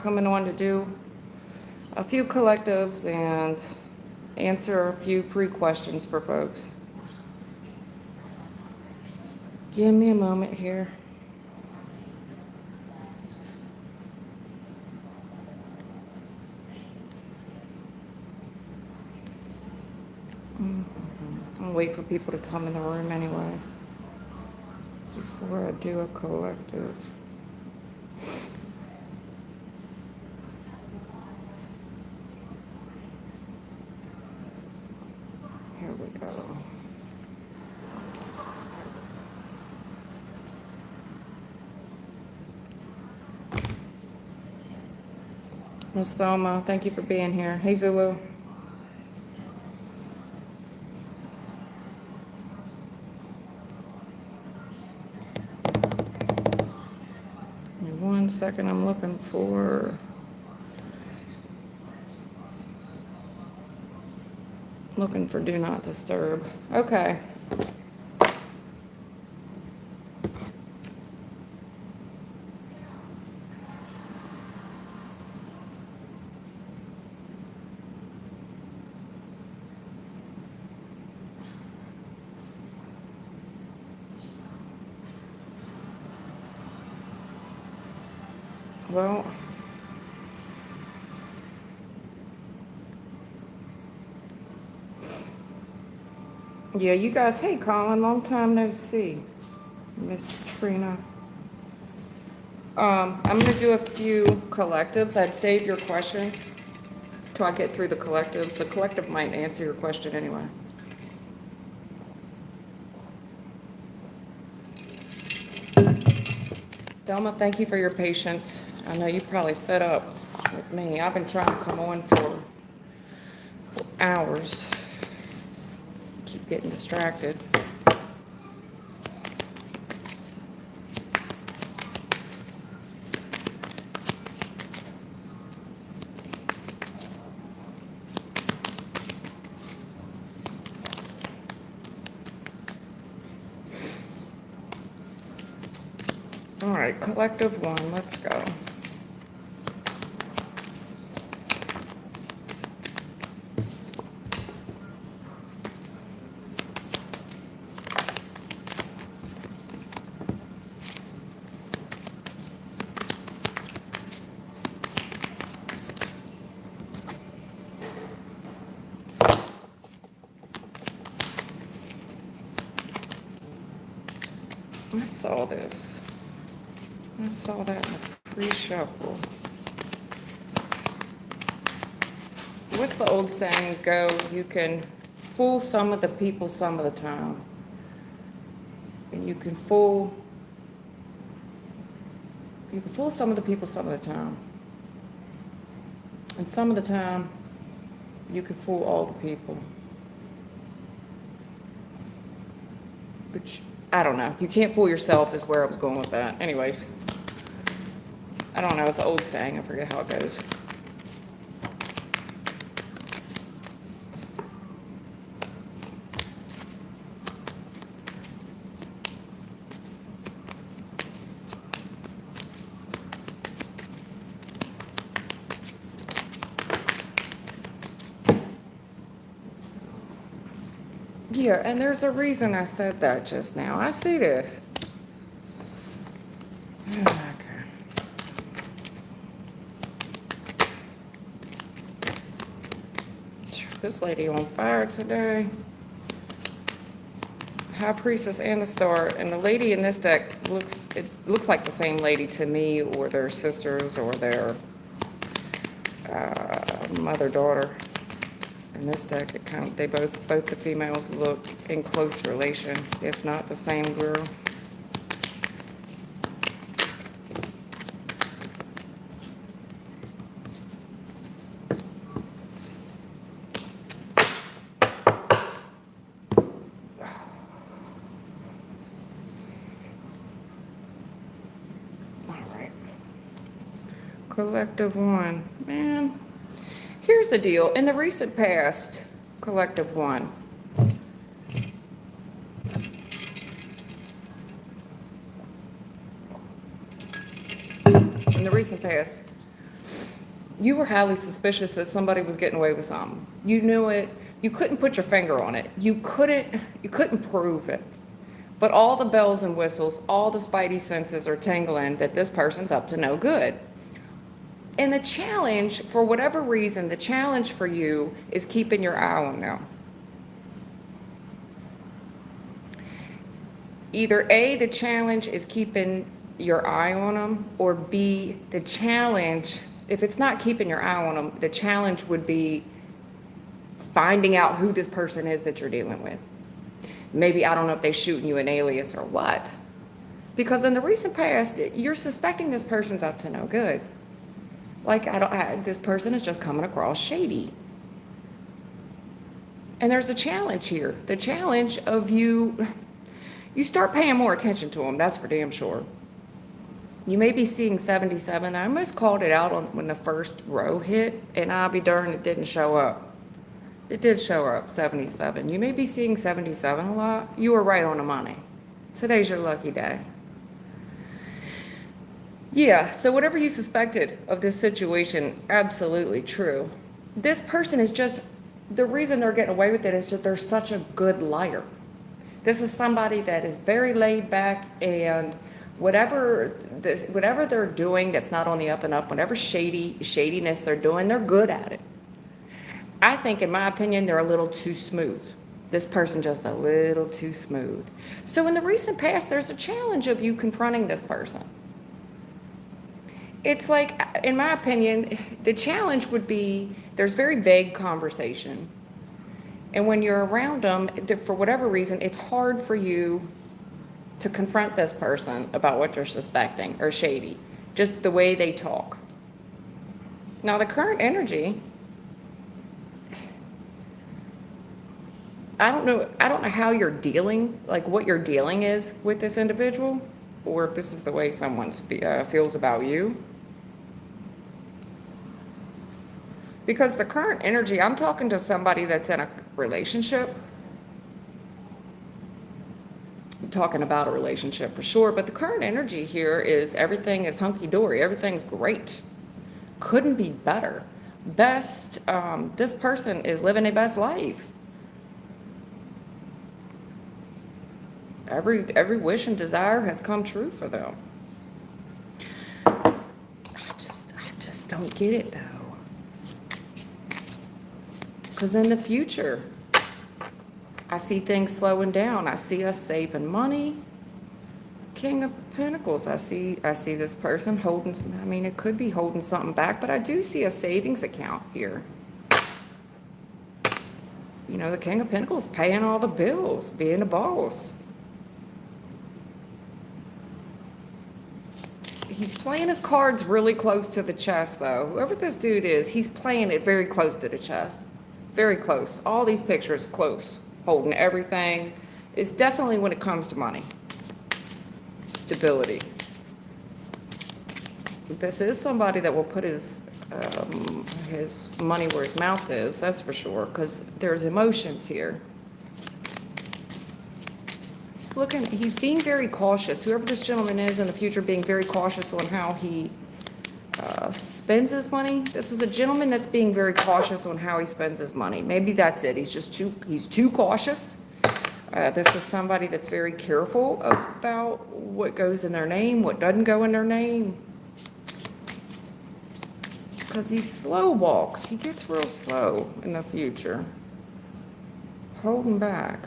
coming on to do a few collectives and answer a few free questions for folks. Give me a moment here. I'll wait for people to come in the room anyway before I do a collective. Here we go. Miss Thelma, thank you for being here. Hey, Zulu. Give me 1 second, I'm looking for do not disturb. Okay. Well, yeah, you guys, hey Colin, long time no see. Miss Trina. I'm gonna do a few collectives. I'd save your questions till I get through the collectives. The collective might answer your question anyway. Delma, thank you for your patience. I know you probably fed up with me. I've been trying to come on for hours. Keep getting distracted. All right, collective one, let's go. I saw this. I saw that in the pre-shuffle. What's the old saying go? You can fool some of the people some of the time. And you can fool some of the people some of the time. And some of the time, you can fool all the people. Which, I don't know. You can't fool yourself is where I was going with that. Anyways. I don't know. It's an old saying. I forget how it goes. Yeah, and there's a reason I said that just now. I see this. This lady on fire today. High Priestess and the Star. And the lady in this deck looks like the same lady to me, or their sisters, or their mother-daughter. In this deck, they both the females look in close relation, if not the same girl. Collective one, man. Here's the deal. In the recent past, collective one. In the recent past, You were highly suspicious that somebody was getting away with something. You knew it. You couldn't put your finger on it. You couldn't prove it. But all the bells and whistles, all the spidey senses are tingling that this person's up to no good. And the challenge, for whatever reason, the challenge for you is keeping your eye on them. Either A, the challenge is keeping your eye on them, or B, the challenge, if it's not keeping your eye on them, the challenge would be finding out who this person is that you're dealing with. Maybe, I don't know if they're shooting you an alias or what. Because in the recent past, you're suspecting this person's up to no good. Like, this person is just coming across shady. And there's a challenge here. The challenge of you start paying more attention to them, that's for damn sure. You may be seeing 77. I almost called it out when the first row hit, and I'll be darned, it didn't show up. It did show up, 77. You may be seeing 77 a lot. You were right on the money. Today's your lucky day. Yeah, so whatever you suspected of this situation, absolutely true. This person is just, the reason they're getting away with it is just they're such a good liar. This is somebody that is very laid back, and whatever they're doing that's not on the up and up, whatever shadiness they're doing, they're good at it. I think, in my opinion, they're a little too smooth. This person just a little too smooth. So in the recent past, there's a challenge of you confronting this person. It's like, in my opinion, the challenge would be, there's very vague conversation. And when you're around them, for whatever reason, it's hard for you to confront this person about what you're suspecting or shady, just the way they talk. Now, the current energy, I don't know how you're dealing, like what your dealing is with this individual, or if this is the way someone feels about you. Because the current energy, I'm talking to somebody that's in a relationship. I'm talking about a relationship for sure, but the current energy here is everything is hunky-dory. Everything's great. Couldn't be better. Best, this person is living their best life. Every wish and desire has come true for them. I just don't get it though. Because in the future, I see things slowing down. I see us saving money. King of Pentacles. I see this person holding, I mean, it could be holding something back, but I do see a savings account here. You know, the King of Pentacles paying all the bills, being a boss. He's playing his cards really close to the chest, though. Whoever this dude is, he's playing it very close to the chest. Very close. All these pictures close. Holding everything. It's definitely when it comes to money. Stability. This is somebody that will put his money where his mouth is, that's for sure, because there's emotions here. He's being very cautious. Whoever this gentleman is in the future, being very cautious on how he spends his money. This is a gentleman that's being very cautious on how he spends his money. Maybe that's it. He's too cautious. This is somebody that's very careful about what goes in their name, what doesn't go in their name. Because he slow walks. He gets real slow in the future. Holding back.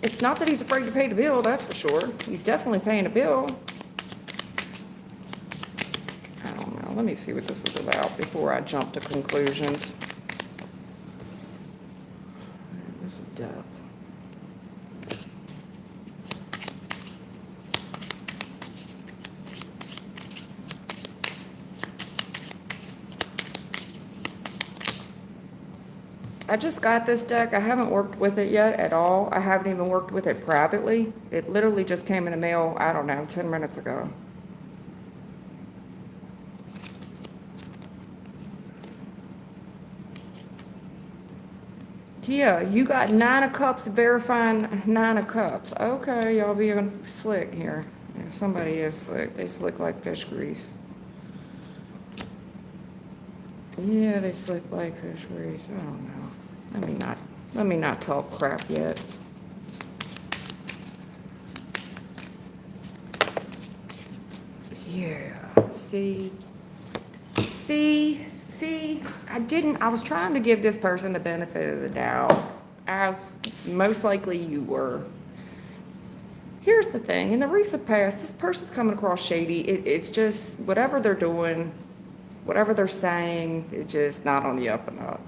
It's not that he's afraid to pay the bill, that's for sure. He's definitely paying a bill. I don't know. Let me see what this is about before I jump to conclusions. This is death. I just got this deck. I haven't worked with it yet at all. I haven't even worked with it privately. It literally just came in the mail, I don't know, 10 minutes ago. Yeah, you got 9 of Cups verifying 9 of Cups. Okay, y'all being slick here. Yeah, somebody is slick. They slick like fish grease. Yeah, they sleep like fisheries. I don't know. Let me not talk crap yet. Yeah. See, I was trying to give this person the benefit of the doubt, as most likely you were. Here's the thing, in the recent past, this person's coming across shady. It's just, whatever they're doing, whatever they're saying, it's just not on the up and up.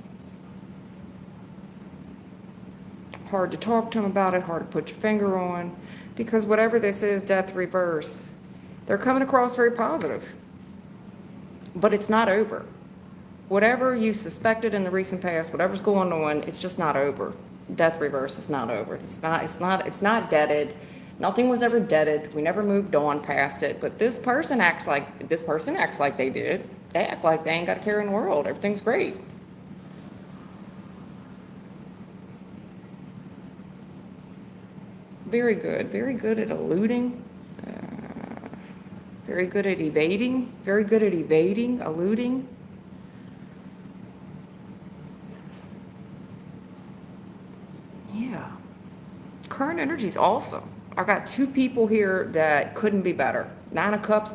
Hard to talk to them about it, hard to put your finger on, because whatever this is, death reverse, they're coming across very positive. But it's not over. Whatever you suspected in the recent past, whatever's going on, it's just not over. Death reverse is not over. It's not deaded. Nothing was ever deaded. We never moved on past it. But this person acts like they did. They act like they ain't got a care in the world. Everything's great. Very good at eluding. Very good at evading. Very good at evading, eluding. Yeah. Current energy is awesome. I got two people here that couldn't be better. Nine of Cups.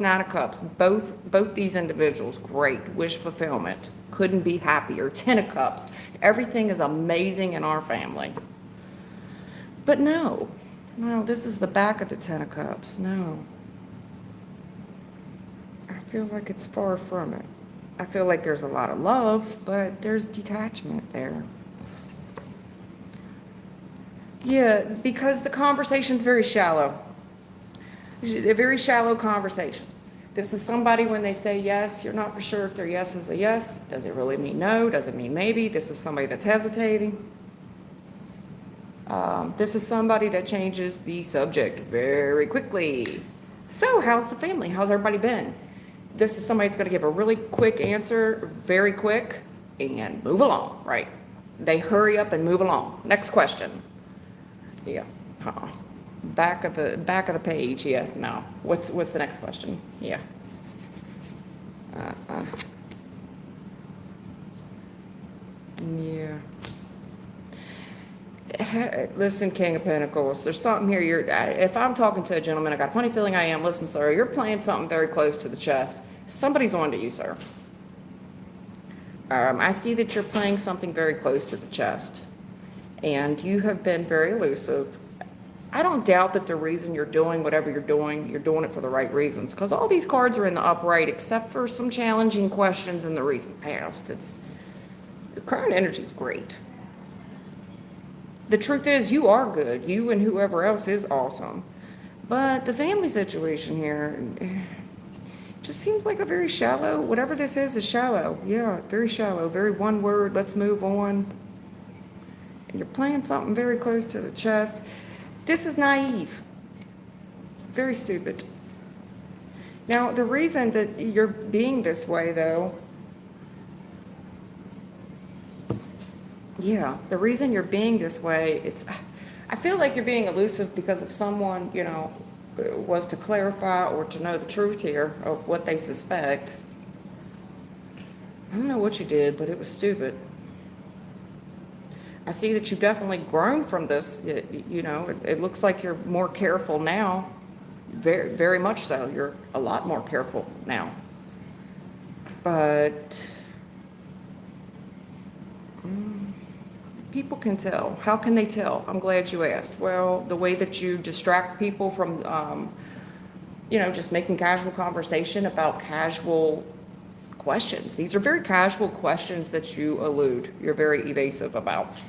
Both these individuals, great. Wish fulfillment. Couldn't be happier. 10 of Cups. Everything is amazing in our family. But no, this is the back of the 10 of Cups. No. I feel like it's far from it. I feel like there's a lot of love, but there's detachment there. Yeah, because the conversation's very shallow. A very shallow conversation. This is somebody, when they say yes, you're not for sure if their yes is a yes. Does it really mean no? Does it mean maybe? This is somebody that's hesitating. This is somebody that changes the subject very quickly. So, how's the family? How's everybody been? This is somebody that's going to give a really quick answer, very quick, and move along, right? They hurry up and move along. Next question. Yeah. Back of the page. Yeah. No. What's the next question? Yeah. Yeah. Listen, King of Pentacles. There's something here. If I'm talking to a gentleman, I got a funny feeling I am. Listen, sir, you're playing something very close to the chest. Somebody's on to you, sir. I see that you're playing something very close to the chest. And you have been very elusive. I don't doubt that the reason you're doing whatever you're doing it for the right reasons. Because all these cards are in the upright, except for some challenging questions in the recent past. Your current energy is great. The truth is, you are good. You and whoever else is awesome. But the family situation here just seems like a very shallow, whatever this is shallow. Yeah, very shallow, very one word, let's move on. And you're playing something very close to the chest. This is naive. Very stupid. Now, the reason that you're being this way, though, yeah, the reason you're being this way, I feel like you're being elusive because if someone, was to clarify or to know the truth here of what they suspect, I don't know what you did, but it was stupid. I see that you've definitely grown from this. It looks like you're more careful now. Very, very much so. You're a lot more careful now. But people can tell. How can they tell? I'm glad you asked. Well, the way that you distract people from, just making casual conversation about casual questions. These are very casual questions that you elude. You're very evasive about.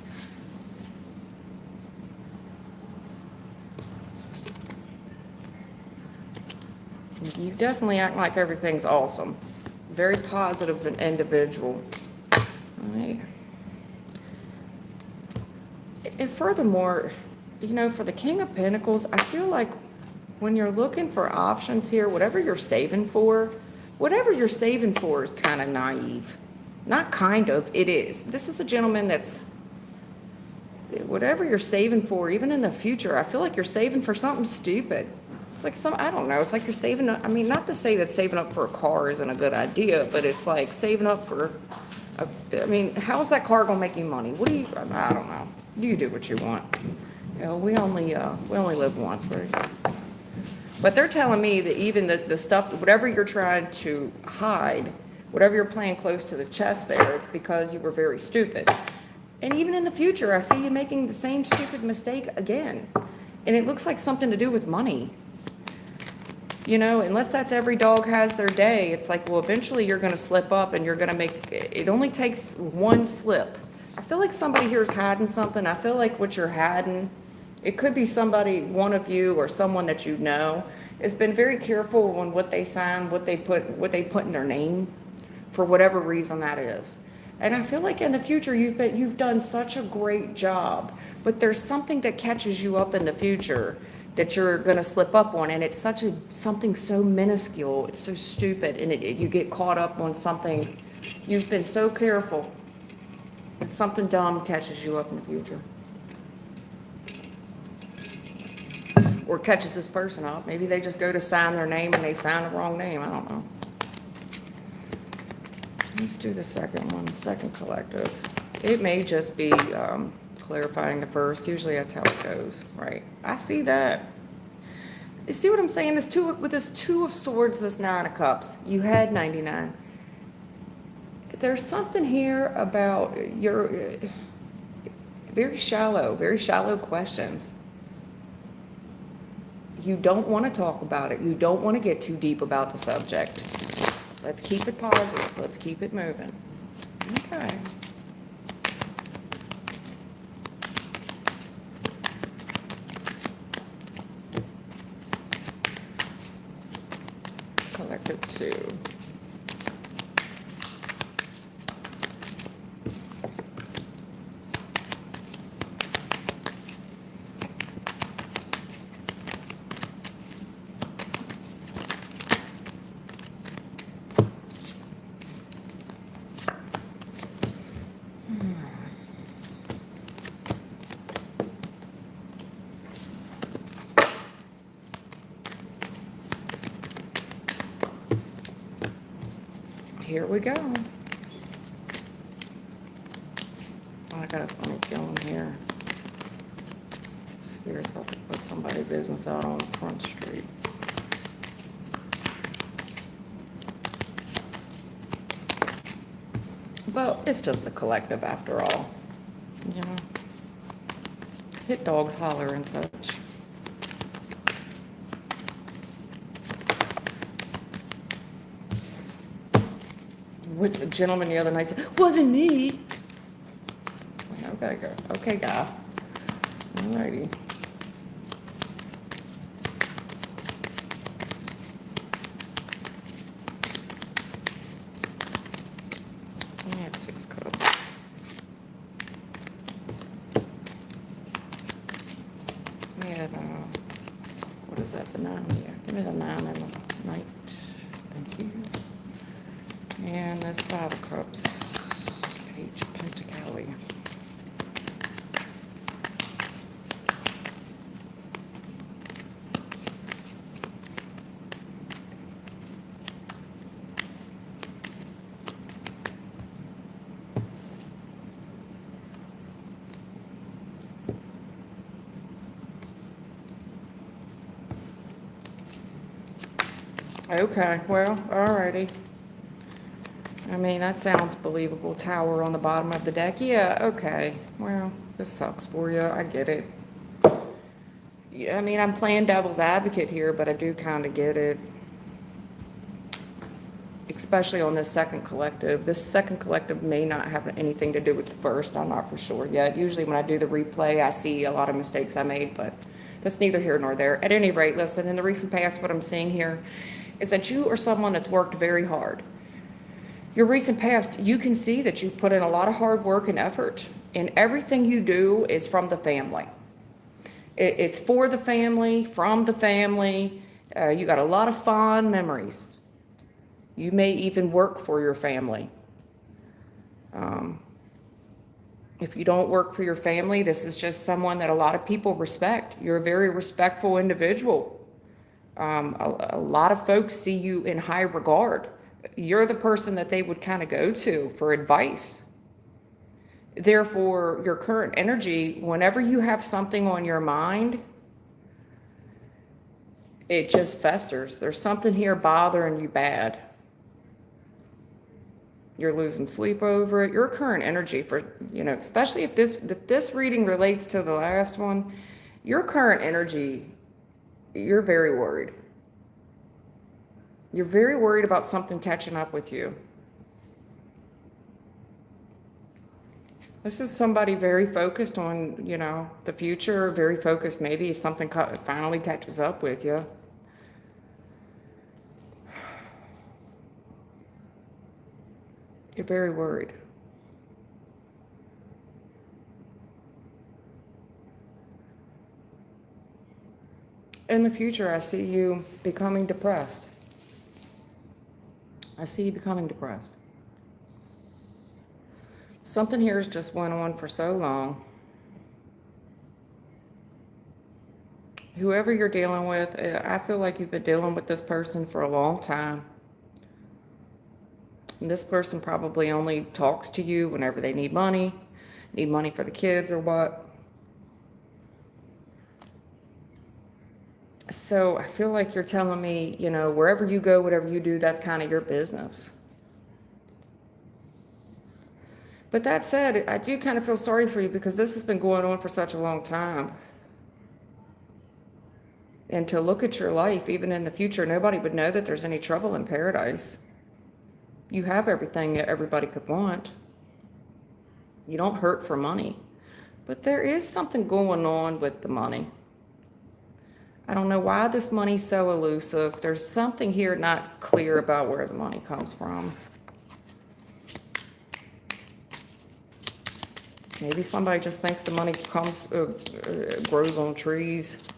You definitely act like everything's awesome. Very positive individual. All right. And furthermore, for the King of Pentacles, I feel like when you're looking for options here, whatever you're saving for is kind of naive. Not kind of, it is. This is a gentleman that's, whatever you're saving for, even in the future, I feel like you're saving for something stupid. It's like I don't know, it's like you're saving up. I mean, not to say that saving up for a car isn't a good idea, but it's like saving up for, I mean, how's that car gonna make you money? What do you, I don't know. You do what you want. You know, we only live once, right? But they're telling me that even the stuff, whatever you're trying to hide, whatever you're playing close to the chest there, it's because you were very stupid. And even in the future, I see you making the same stupid mistake again. And it looks like something to do with money. You know, unless that's every dog has their day, it's like, well, eventually you're going to slip up and you're going to make, it only takes one slip. I feel like somebody here is hiding something. I feel like what you're hiding, it could be somebody, one of you or someone that you know, has been very careful on what they sign, what they put in their name, for whatever reason that is. And I feel like in the future you've done such a great job, but there's something that catches you up in the future that you're going to slip up on, and it's something so minuscule, it's so stupid, and you get caught up on something. You've been so careful, and something dumb catches you up in the future. Or catches this person up. Maybe they just go to sign their name and they sign the wrong name. I don't know. Let's do the second one, second collective. It may just be clarifying the first. Usually that's how it goes, right? I see that. You see what I'm saying? With this Two of Swords, this Nine of Cups, you had 99. There's something here about your very shallow questions. You don't want to talk about it. You don't want to get too deep about the subject. Let's keep it positive. Let's keep it moving. Okay. Collective 2. Here we go. Oh, I got a funny feeling here. Spirit's about to put somebody's business out on Front Street. But it's just a collective after all. You know? Hit dogs holler and such. Which the gentleman the other night said, wasn't me. Okay, go. Okay, guy. Alrighty. We have 6 cups. We had, what is that, the 9? Yeah, give me the 9 and the Knight. Thank you. And this 5 of Cups, Page Pentacali. Okay, well, alrighty. I mean, that sounds believable. Tower on the bottom of the deck. Yeah, okay. Well, this sucks for you. I get it. Yeah, I mean, I'm playing devil's advocate here, but I do kind of get it. Especially on this second collective. This second collective may not have anything to do with the first. I'm not for sure yet. Usually when I do the replay, I see a lot of mistakes I made, but that's neither here nor there. At any rate, listen, in the recent past, what I'm seeing here is that you are someone that's worked very hard. Your recent past, you can see that you've put in a lot of hard work and effort, and everything you do is from the family. It's for the family, from the family. You got a lot of fond memories. You may even work for your family. If you don't work for your family, this is just someone that a lot of people respect. You're a very respectful individual. A lot of folks see you in high regard. You're the person that they would kind of go to for advice. Therefore, your current energy, whenever you have something on your mind, it just festers. There's something here bothering you bad. You're losing sleep over it. Your current energy for, especially if this reading relates to the last one, your current energy, you're very worried. You're very worried about something catching up with you. This is somebody very focused on, the future, very focused maybe if something finally catches up with you. You're very worried. In the future, I see you becoming depressed. I see you becoming depressed. Something here has just went on for so long. Whoever you're dealing with, I feel like you've been dealing with this person for a long time. And this person probably only talks to you whenever they need money for the kids or what. So I feel like you're telling me, wherever you go, whatever you do, that's kind of your business. But that said, I do kind of feel sorry for you because this has been going on for such a long time. And to look at your life, even in the future, nobody would know that there's any trouble in paradise. You have everything that everybody could want. You don't hurt for money. But there is something going on with the money. I don't know why this money's so elusive. There's something here not clear about where the money comes from. Maybe somebody just thinks the money grows on trees.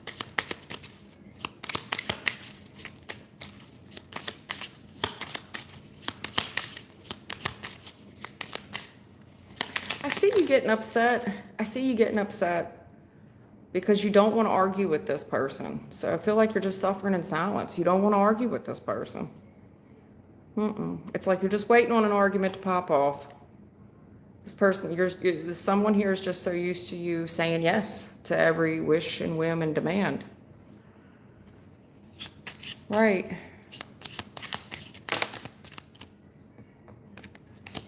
I see you getting upset. I see you getting upset because you don't want to argue with this person. So I feel like you're just suffering in silence. You don't want to argue with this person. It's like you're just waiting on an argument to pop off. This person, someone here is just so used to you saying yes to every wish and whim and demand. Right.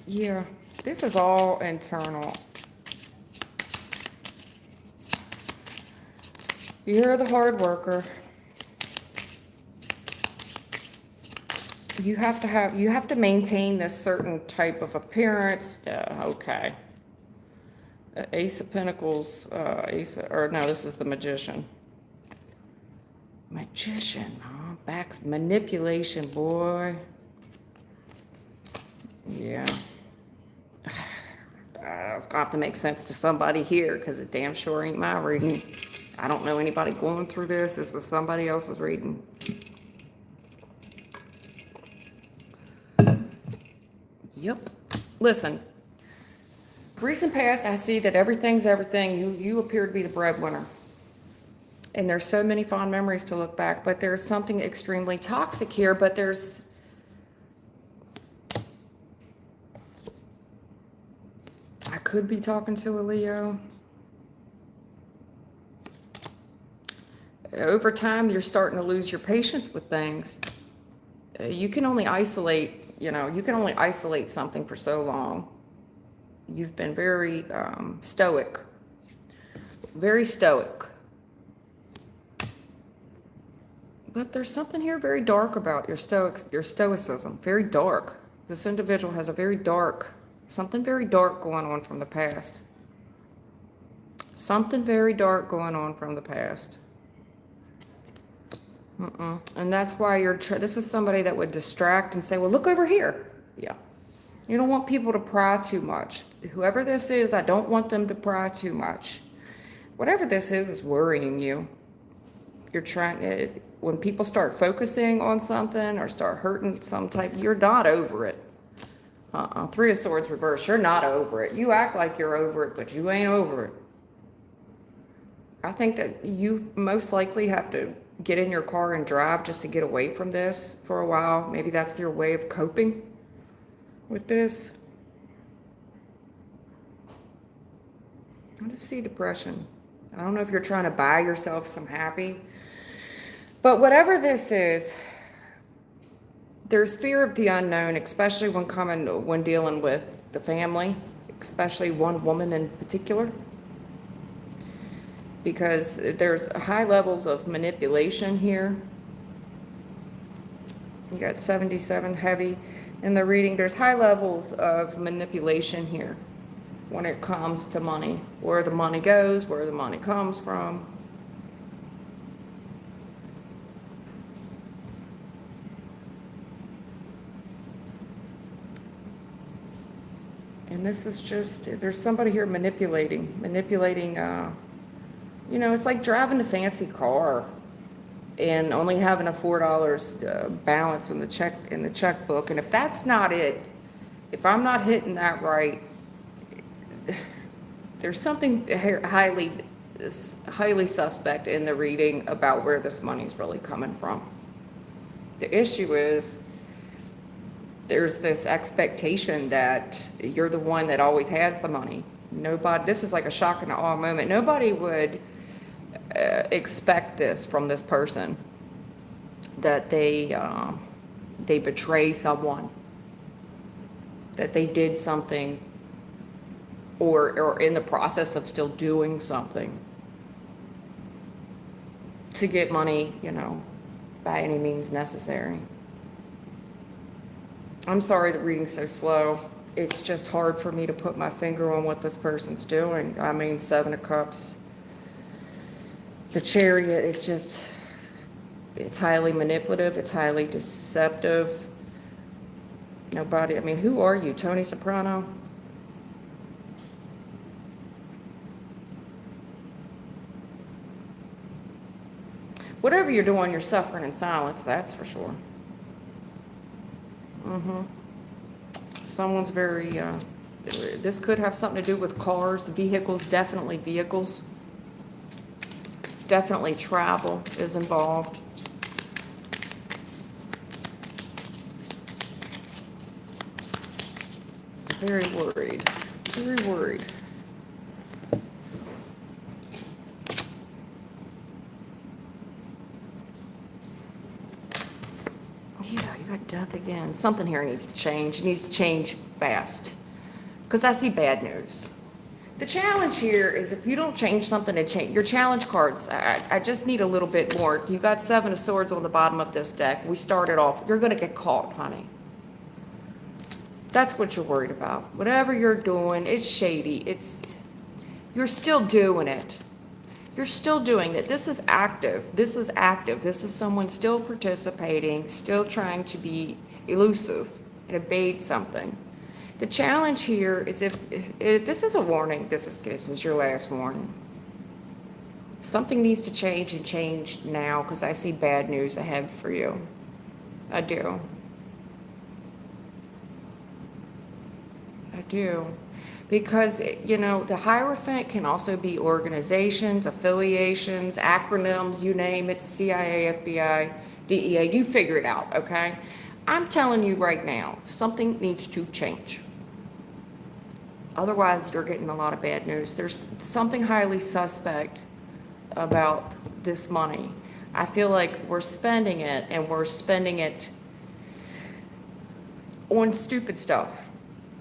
Yeah, this is all internal. You're the hard worker. You have to maintain this certain type of appearance. Okay. Ace of Pentacles, this is the Magician. Magician, huh? Back's manipulation, boy. Yeah. It's gonna have to make sense to somebody here because it damn sure ain't my reading. I don't know anybody going through this. This is somebody else's reading. Yep. Listen, recent past, I see that everything's everything. You appear to be the breadwinner. And there's so many fond memories to look back, but there's something extremely toxic here, but I could be talking to a Leo. Over time, you're starting to lose your patience with things. You can only isolate something for so long. You've been very stoic. Very stoic. But there's something here very dark about your stoicism. Very dark. This individual has something very dark going on from the past. Something very dark going on from the past. And that's why this is somebody that would distract and say, well, look over here. Yeah. You don't want people to pry too much. Whoever this is, I don't want them to pry too much. Whatever this is worrying you. When people start focusing on something or start hurting you're not over it. Three of Swords reverse, you're not over it. You act like you're over it, but you ain't over it. I think that you most likely have to get in your car and drive just to get away from this for a while. Maybe that's your way of coping with this. I just see depression. I don't know if you're trying to buy yourself some happy. But whatever this is, there's fear of the unknown, especially when dealing with the family, especially one woman in particular. Because there's high levels of manipulation here. You got 77 heavy in the reading. There's high levels of manipulation here when it comes to money. Where the money goes, where the money comes from. And this is just, there's somebody here manipulating, you know, it's like driving a fancy car and only having a $4 balance in the checkbook. And if that's not it, if I'm not hitting that right, there's something highly suspect in the reading about where this money's really coming from. The issue is there's this expectation that you're the one that always has the money. Nobody, this is like a shock and awe moment. Nobody would expect this from this person, that they betray someone, that they did something, or in the process of still doing something to get money, you know, by any means necessary. I'm sorry the reading's so slow. It's just hard for me to put my finger on what this person's doing. I mean, 7 of Cups. The Chariot is just, it's highly manipulative. It's highly deceptive. Nobody, I mean, who are you? Tony Soprano? Whatever you're doing, you're suffering in silence, that's for sure. Someone's very, this could have something to do with cars, vehicles, definitely vehicles. Definitely travel is involved. Very worried, very worried. Yeah, you got death again. Something here needs to change. It needs to change fast. Because I see bad news. The challenge here is if you don't change something to change your challenge cards, I just need a little bit more. You got 7 of Swords on the bottom of this deck. We started off, you're going to get caught, honey. That's what you're worried about. Whatever you're doing, it's shady. You're still doing it. You're still doing it. This is active. This is active. This is someone still participating, still trying to be elusive and evade something. The challenge here is if this is a warning, this is your last warning. Something needs to change and change now, because I see bad news ahead for you. I do. I do. Because, you know, the Hierophant can also be organizations, affiliations, acronyms, you name it, CIA, FBI, DEA. You figure it out, okay? I'm telling you right now, something needs to change. Otherwise, you're getting a lot of bad news. There's something highly suspect about this money. I feel like we're spending it, and we're spending it on stupid stuff.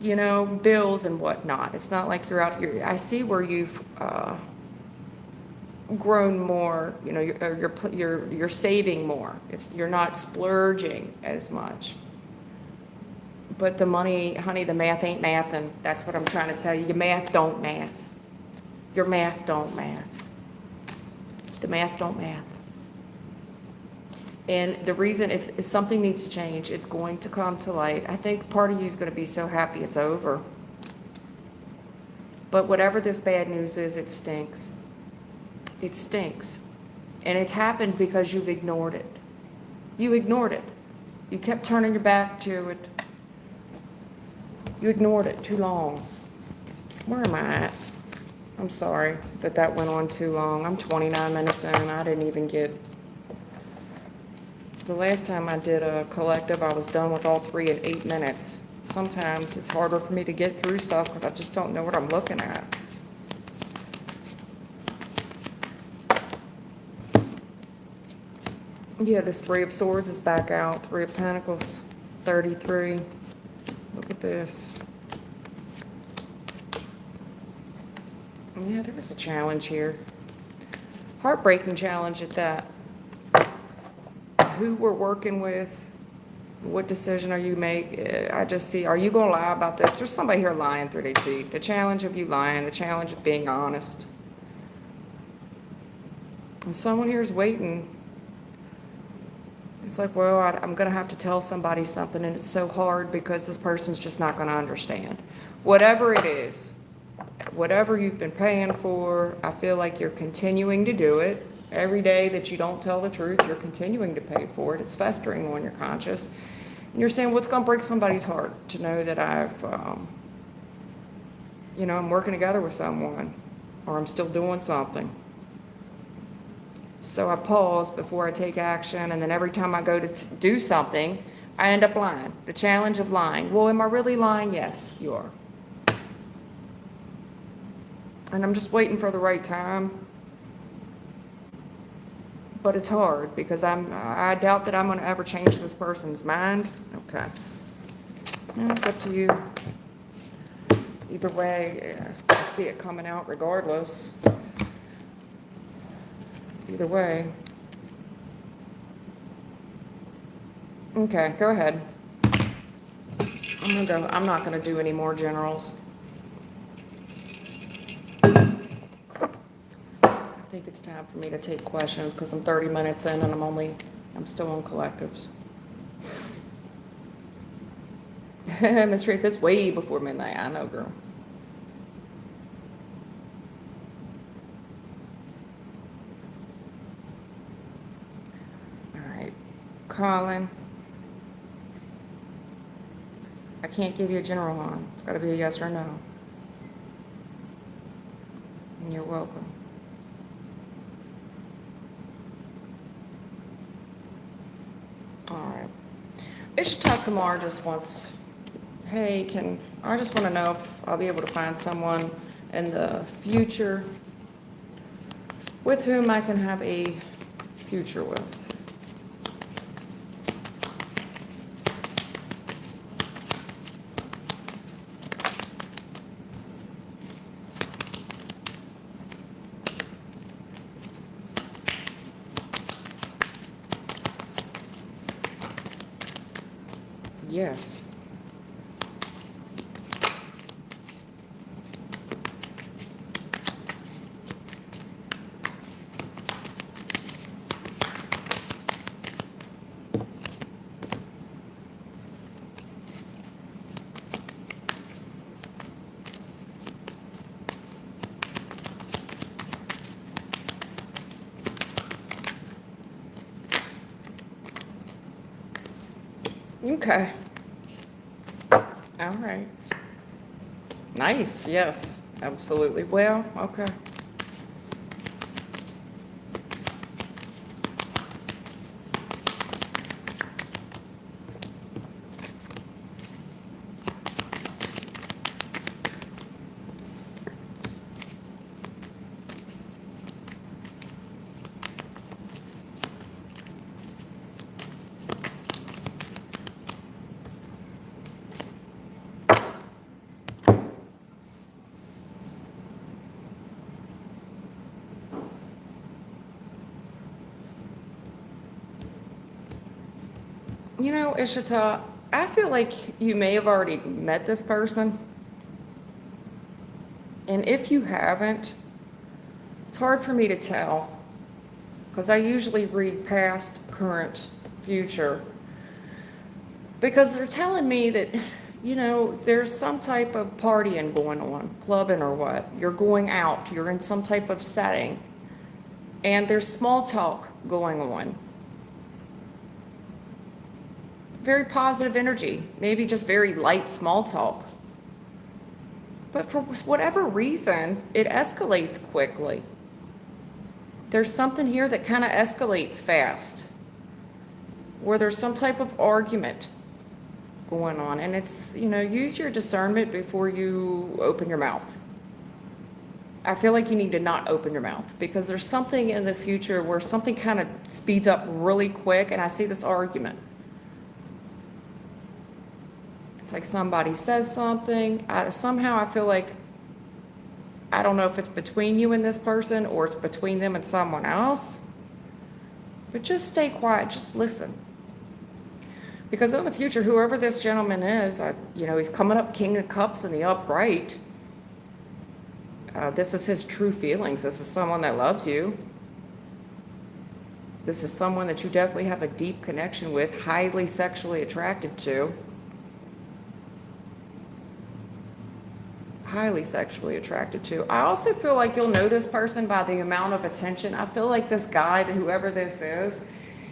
You know, bills and whatnot. It's not like you're out here. I see where you've grown more. You know, you're saving more. You're not splurging as much. But the money, honey, the math ain't mathin'. That's what I'm trying to tell you. Your math don't math. Your math don't math. The math don't math. And the reason, if something needs to change, it's going to come to light. I think part of you is going to be so happy it's over. But whatever this bad news is, it stinks. It stinks. And it's happened because you've ignored it. You ignored it. You kept turning your back to it. You ignored it too long. Where am I at? I'm sorry that went on too long. I'm 29 minutes in. I didn't even get The last time I did a collective, I was done with all 3 in 8 minutes. Sometimes it's harder for me to get through stuff because I just don't know what I'm looking at. Yeah, this 3 of Swords is back out. 3 of Pentacles, 33. Look at this. Yeah, there was a challenge here. Heartbreaking challenge at that. Who we're working with, what decision are you making? I just see, are you going to lie about this? There's somebody here lying through their teeth. The challenge of you lying, the challenge of being honest. And someone here is waiting. It's like, well, I'm going to have to tell somebody something, and it's so hard because this person's just not going to understand. Whatever it is, whatever you've been paying for, I feel like you're continuing to do it. Every day that you don't tell the truth, you're continuing to pay for it. It's festering on your conscience. And you're saying, what's going to break somebody's heart to know that I'm working together with someone, or I'm still doing something. So I pause before I take action, and then every time I go to do something, I end up lying. The challenge of lying. Well, am I really lying? Yes, you are. And I'm just waiting for the right time. But it's hard because I doubt that I'm going to ever change this person's mind. Okay. And it's up to you. Either way, I see it coming out regardless. Either way. Okay, go ahead. I'm gonna go. I'm not gonna do any more generals. I think it's time for me to take questions because I'm 30 minutes in and I'm still on collectives. Mystery, this way before midnight. I know, girl. All right, Colin. I can't give you a general on. It's got to be a yes or no. And you're welcome. All right. Ishtar Kumar just wants, hey, I just want to know if I'll be able to find someone in the future with whom I can have a future with. Yes. Okay. All right. Nice. Yes, absolutely. Well, okay. You know, Ishita, I feel like you may have already met this person. And if you haven't, it's hard for me to tell because I usually read past, current, future. Because they're telling me that, there's some type of partying going on, clubbing or what. You're going out, you're in some type of setting, and there's small talk going on. Very positive energy, maybe just very light small talk. But for whatever reason, it escalates quickly. There's something here that kind of escalates fast. where there's some type of argument going on. And it's, use your discernment before you open your mouth. I feel like you need to not open your mouth because there's something in the future where something kind of speeds up really quick, and I see this argument. It's like somebody says something. Somehow I feel like, I don't know if it's between you and this person or it's between them and someone else, but just stay quiet, just listen. Because in the future, whoever this gentleman is, he's coming up King of Cups in the upright. This is his true feelings. This is someone that loves you. This is someone that you definitely have a deep connection with, highly sexually attracted to. Highly sexually attracted to. I also feel like you'll know this person by the amount of attention. I feel like this guy, whoever this is,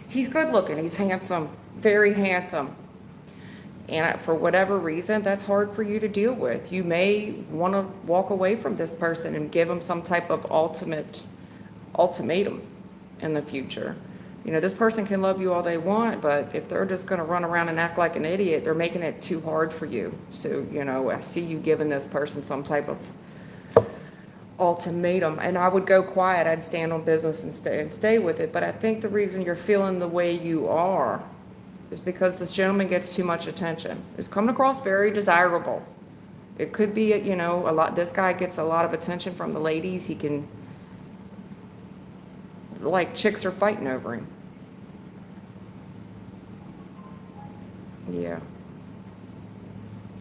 he's good looking. He's handsome, very handsome. And for whatever reason, that's hard for you to deal with. You may want to walk away from this person and give them some type of ultimatum in the future. This person can love you all they want, but if they're just going to run around and act like an idiot, they're making it too hard for you. So, I see you giving this person some type of ultimatum. And I would go quiet. I'd stand on business and stay with it. But I think the reason you're feeling the way you are is because this gentleman gets too much attention. He's coming across very desirable. It could be, a lot. This guy gets a lot of attention from the ladies. He can, like, chicks are fighting over him. Yeah.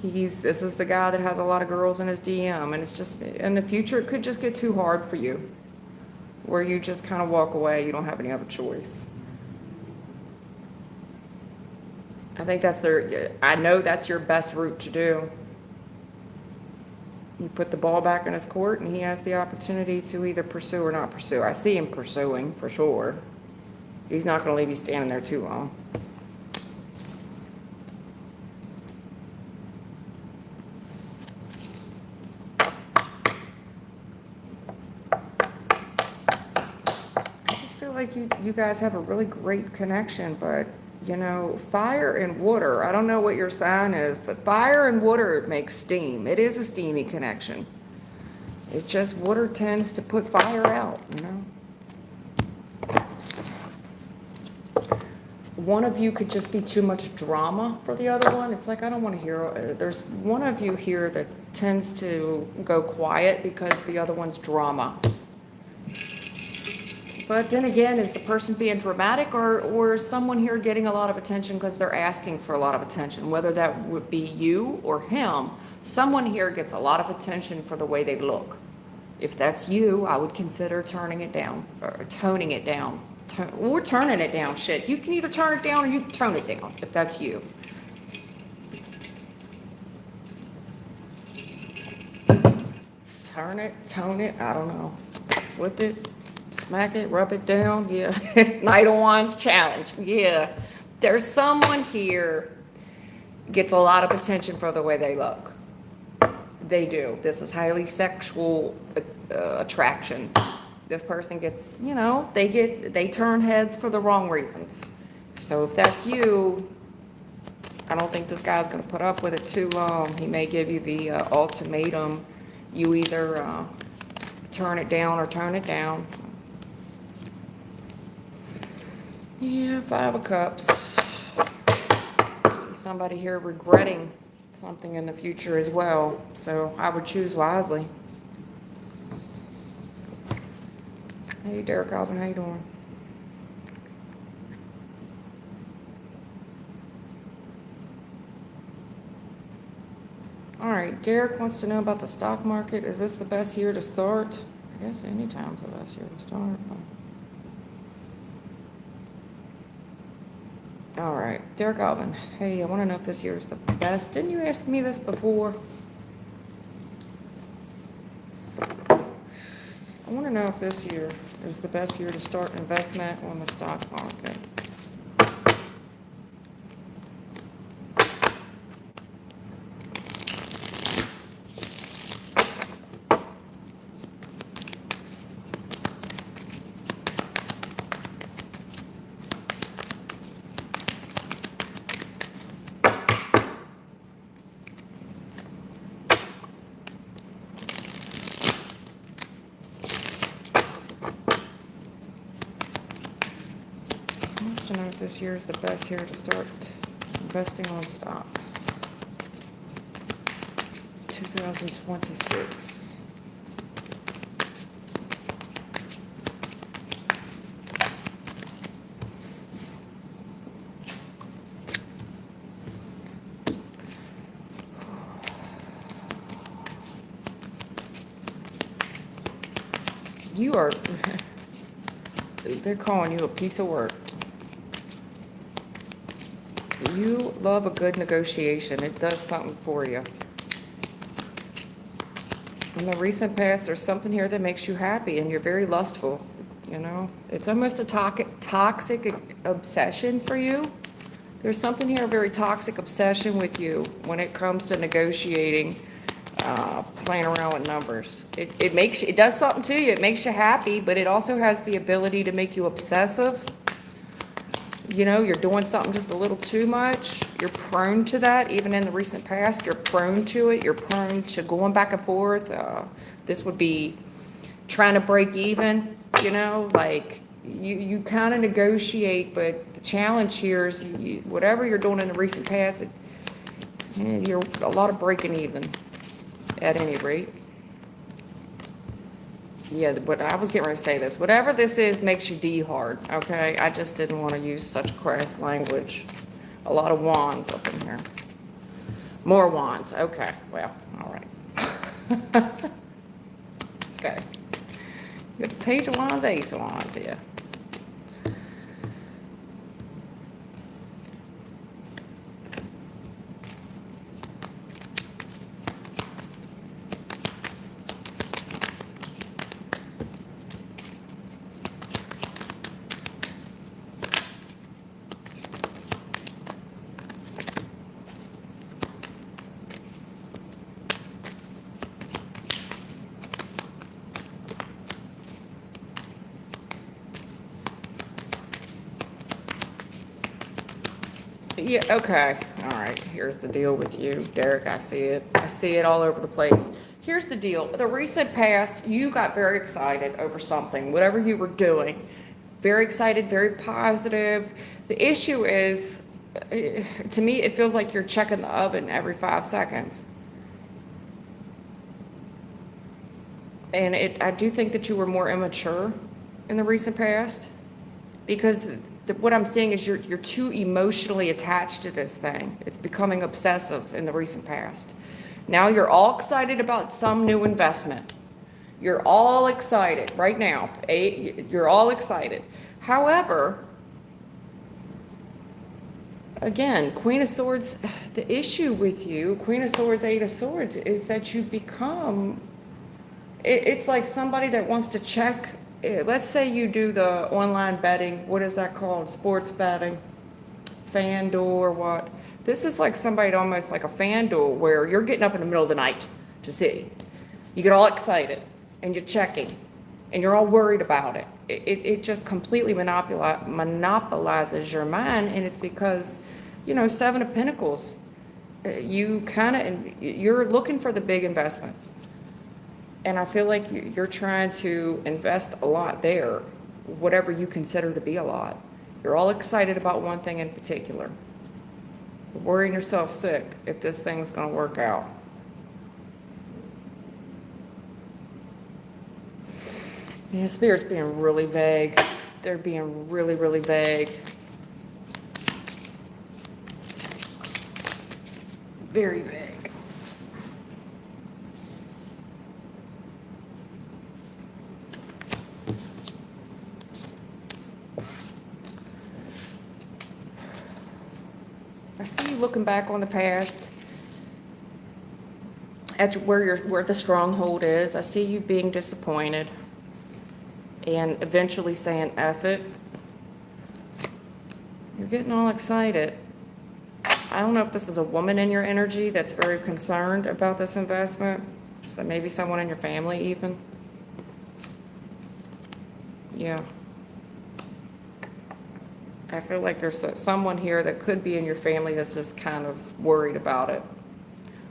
This is the guy that has a lot of girls in his DM, and it's just, in the future, it could just get too hard for you, where you just kind of walk away. You don't have any other choice. I think I know that's your best route to do. You put the ball back in his court, and he has the opportunity to either pursue or not pursue. I see him pursuing, for sure. He's not going to leave you standing there too long. I just feel like you guys have a really great connection, but fire and water. I don't know what your sign is, but fire and water makes steam. It is a steamy connection. It's just water tends to put fire out, One of you could just be too much drama for the other one. It's like, I don't want to hear. There's one of you here that tends to go quiet because the other one's drama. But then again, is the person being dramatic, or is someone here getting a lot of attention because they're asking for a lot of attention? Whether that would be you or him, someone here gets a lot of attention for the way they look. If that's you, I would consider turning it down, or toning it down, or turning it down. Shit, you can either turn it down or you can tone it down if that's you. Turn it, tone it, I don't know. Flip it. Smack it, rub it down, yeah. Knight of Wands challenge, yeah. There's someone here gets a lot of attention for the way they look. They do. This is highly sexual attraction. This person gets, they turn heads for the wrong reasons. So if that's you, I don't think this guy's going to put up with it too long. He may give you the ultimatum. You either turn it down or turn it down. Yeah, 5 of Cups. I see somebody here regretting something in the future as well. So I would choose wisely. Hey, Derek Alvin, how you doing? All right, Derek wants to know about the stock market. Is this the best year to start? I guess any time's the best year to start. All right, Derek Alvin. Hey, I want to know if this year is the best. Didn't you ask me this before? I want to know if this year is the best year to start investment on the stock market. this year is the best year to start investing on stocks. 2026. You are, they're calling you a piece of work. You love a good negotiation. It does something for you. In the recent past, there's something here that makes you happy, and you're very lustful. You know, it's almost a toxic obsession for you. There's something here, a very toxic obsession with you when it comes to negotiating, playing around with numbers. It does something to you. It makes you happy, but it also has the ability to make you obsessive. You know, you're doing something just a little too much. You're prone to that. Even in the recent past, you're prone to it. You're prone to going back and forth. This would be trying to break even, you know, like you kind of negotiate, but the challenge here is whatever you're doing in the recent past, you're a lot of breaking even at any rate. Yeah, but I was getting ready to say this. Whatever this is makes you D hard, okay? I just didn't want to use such crass language. A lot of wands up in here. More wands. Okay, well, all right. Okay. You got the page of wands, ace of wands here. Yeah, okay. All right. Here's the deal with you, Derek. I see it. I see it all over the place. Here's the deal. The recent past, you got very excited over something, whatever you were doing. Very excited, very positive. The issue is, to me, it feels like you're checking the oven every 5 seconds. And I do think that you were more immature in the recent past, because what I'm seeing is you're too emotionally attached to this thing. It's becoming obsessive in the recent past. Now you're all excited about some new investment. You're all excited right now. You're all excited. However, again, Queen of Swords, the issue with you, Queen of Swords, Eight of Swords, is that you become, it's like somebody that wants to check. Let's say you do the online betting. What is that called? Sports betting, FanDuel or what? This is like somebody almost like a FanDuel where you're getting up in the middle of the night to see. You get all excited and you're checking and you're all worried about it. It just completely monopolizes your mind, and it's because, you know, Seven of Pentacles, you're looking for the big investment. And I feel like you're trying to invest a lot there, whatever you consider to be a lot. You're all excited about one thing in particular. You're worrying yourself sick if this thing's going to work out. Yeah, Spirit's being really vague. They're being really, really vague. Very vague. I see you looking back on the past at where the stronghold is. I see you being disappointed and eventually saying F it. You're getting all excited. I don't know if this is a woman in your energy that's very concerned about this investment. So maybe someone in your family even. Yeah. I feel like there's someone here that could be in your family that's just kind of worried about it.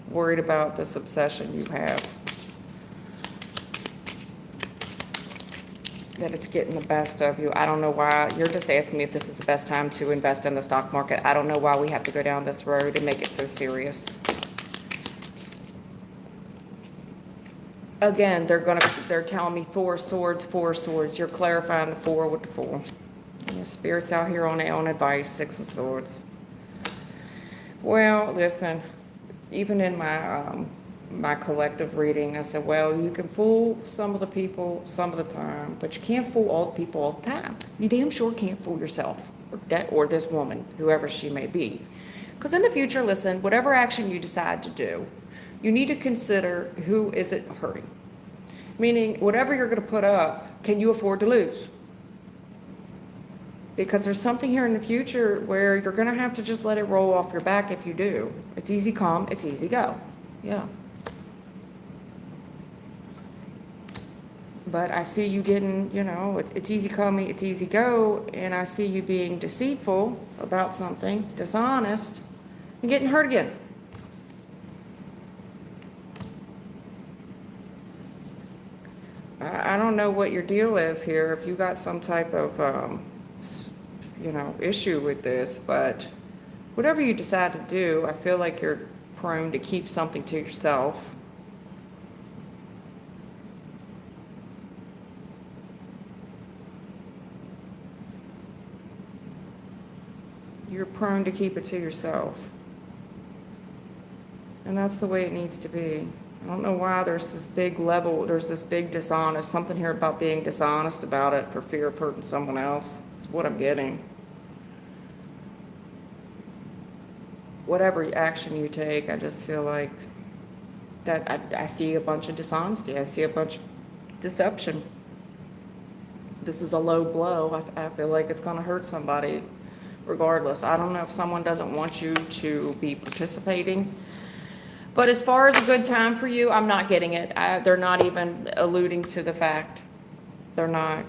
Worried about this obsession you have. that it's getting the best of you. I don't know why. You're just asking me if this is the best time to invest in the stock market. I don't know why we have to go down this road and make it so serious. Again, they're telling me 4 swords, 4 swords. You're clarifying the 4 with the 4. Yeah, Spirit's out here on their own advice, 6 of swords. Well, listen, even in my collective reading, I said, well, you can fool some of the people some of the time, but you can't fool all the people all the time. You damn sure can't fool yourself or this woman, whoever she may be. Because in the future, listen, whatever action you decide to do, you need to consider who is it hurting. Meaning, whatever you're going to put up, can you afford to lose? Because there's something here in the future where you're going to have to just let it roll off your back if you do. It's easy come, it's easy go. Yeah. But I see you getting, it's easy come, it's easy go, and I see you being deceitful about something, dishonest, and getting hurt again. I don't know what your deal is here, if you got some type of, issue with this, but whatever you decide to do, I feel like you're prone to keep something to yourself. You're prone to keep it to yourself. And that's the way it needs to be. I don't know why there's this big level, there's this big dishonest, something here about being dishonest about it for fear of hurting someone else. It's what I'm getting. Whatever action you take, I just feel like that I see a bunch of dishonesty. I see a bunch of deception. This is a low blow. I feel like it's going to hurt somebody regardless. I don't know if someone doesn't want you to be participating. But as far as a good time for you, I'm not getting it. They're not even alluding to the fact. They're not.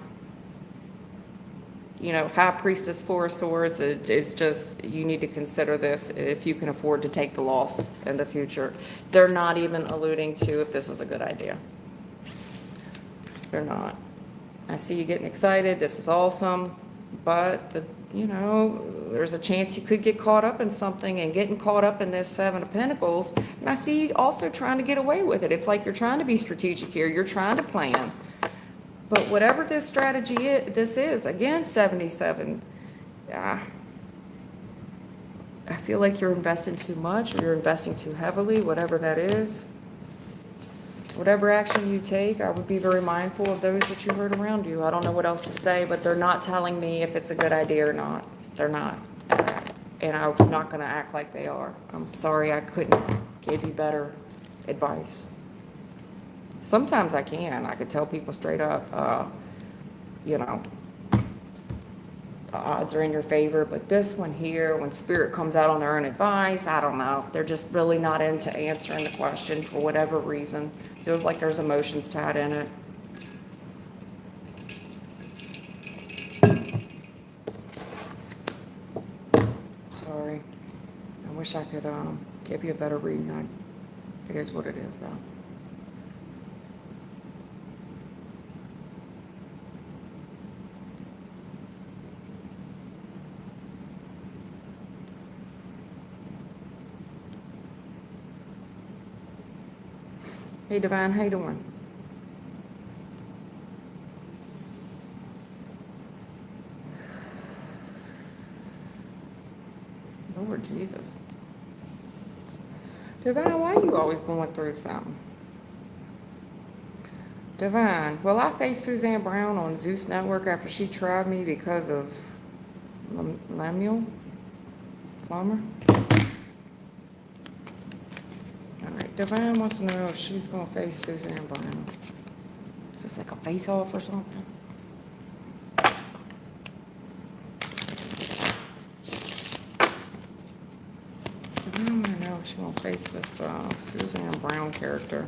High Priestess, 4 of Swords, it's just, you need to consider this if you can afford to take the loss in the future. They're not even alluding to if this is a good idea. They're not. I see you getting excited. This is awesome. But, there's a chance you could get caught up in something, and getting caught up in this 7 of Pentacles. And I see you also trying to get away with it. It's like you're trying to be strategic here. You're trying to plan. But whatever this strategy this is, again, 77, I feel like you're investing too much, or you're investing too heavily, whatever that is. Whatever action you take, I would be very mindful of those that you hurt around you. I don't know what else to say, but they're not telling me if it's a good idea or not. They're not. And I'm not going to act like they are. I'm sorry I couldn't give you better advice. Sometimes I can. I could tell people straight up, the odds are in your favor. But this one here, when Spirit comes out on their own advice, I don't know. They're just really not into answering the question for whatever reason. Feels like there's emotions tied in it. Sorry. I wish I could give you a better reading. It is what it is, though. Hey, Divine, how you doing? Lord Jesus. Divine, why are you always going through something? Divine, well, I faced Suzanne Brown on Zeus Network after she tried me because of Lemuel Plummer. Divine wants to know if she's going to face Suzanne Brown. Is this like a face-off or something? Divine want to know if she's going to face this Suzanne Brown character.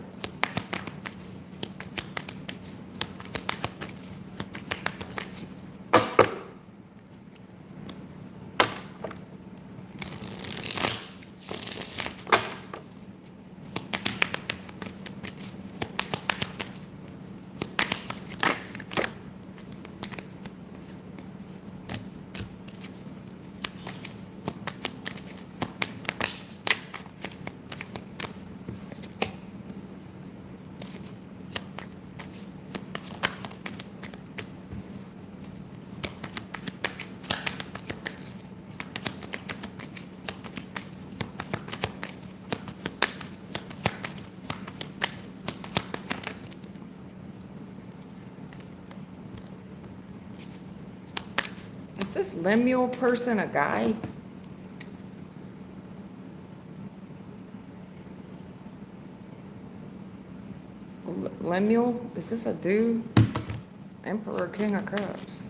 this Lemuel person a guy? Lemuel? Is this a dude? Emperor, King of Cups.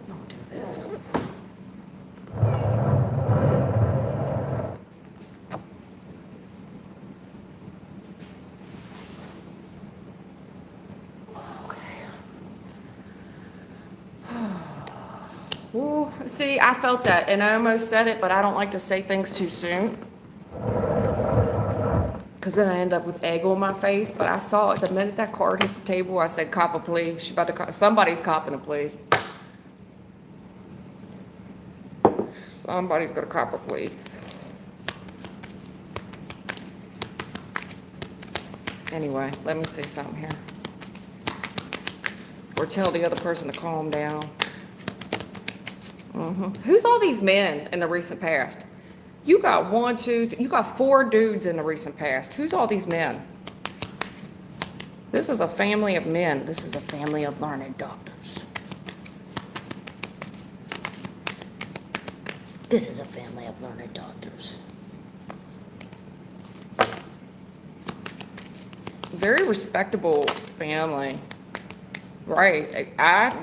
Don't do this. Ooh, see, I felt that, and I almost said it, but I don't like to say things too soon, because then I end up with egg on my face. But I saw it the minute that card hit the table. I said, "Cop a plea." She's about to. Somebody's copping a plea. Somebody's gonna cop a plea. Anyway, let me say something here, or tell the other person to calm down. Who's all these men in the recent past? You got you got 4 dudes in the recent past. Who's all these men? This is a family of men. This is a family of learned doctors. This is a family of learned doctors. Very respectable family. Right.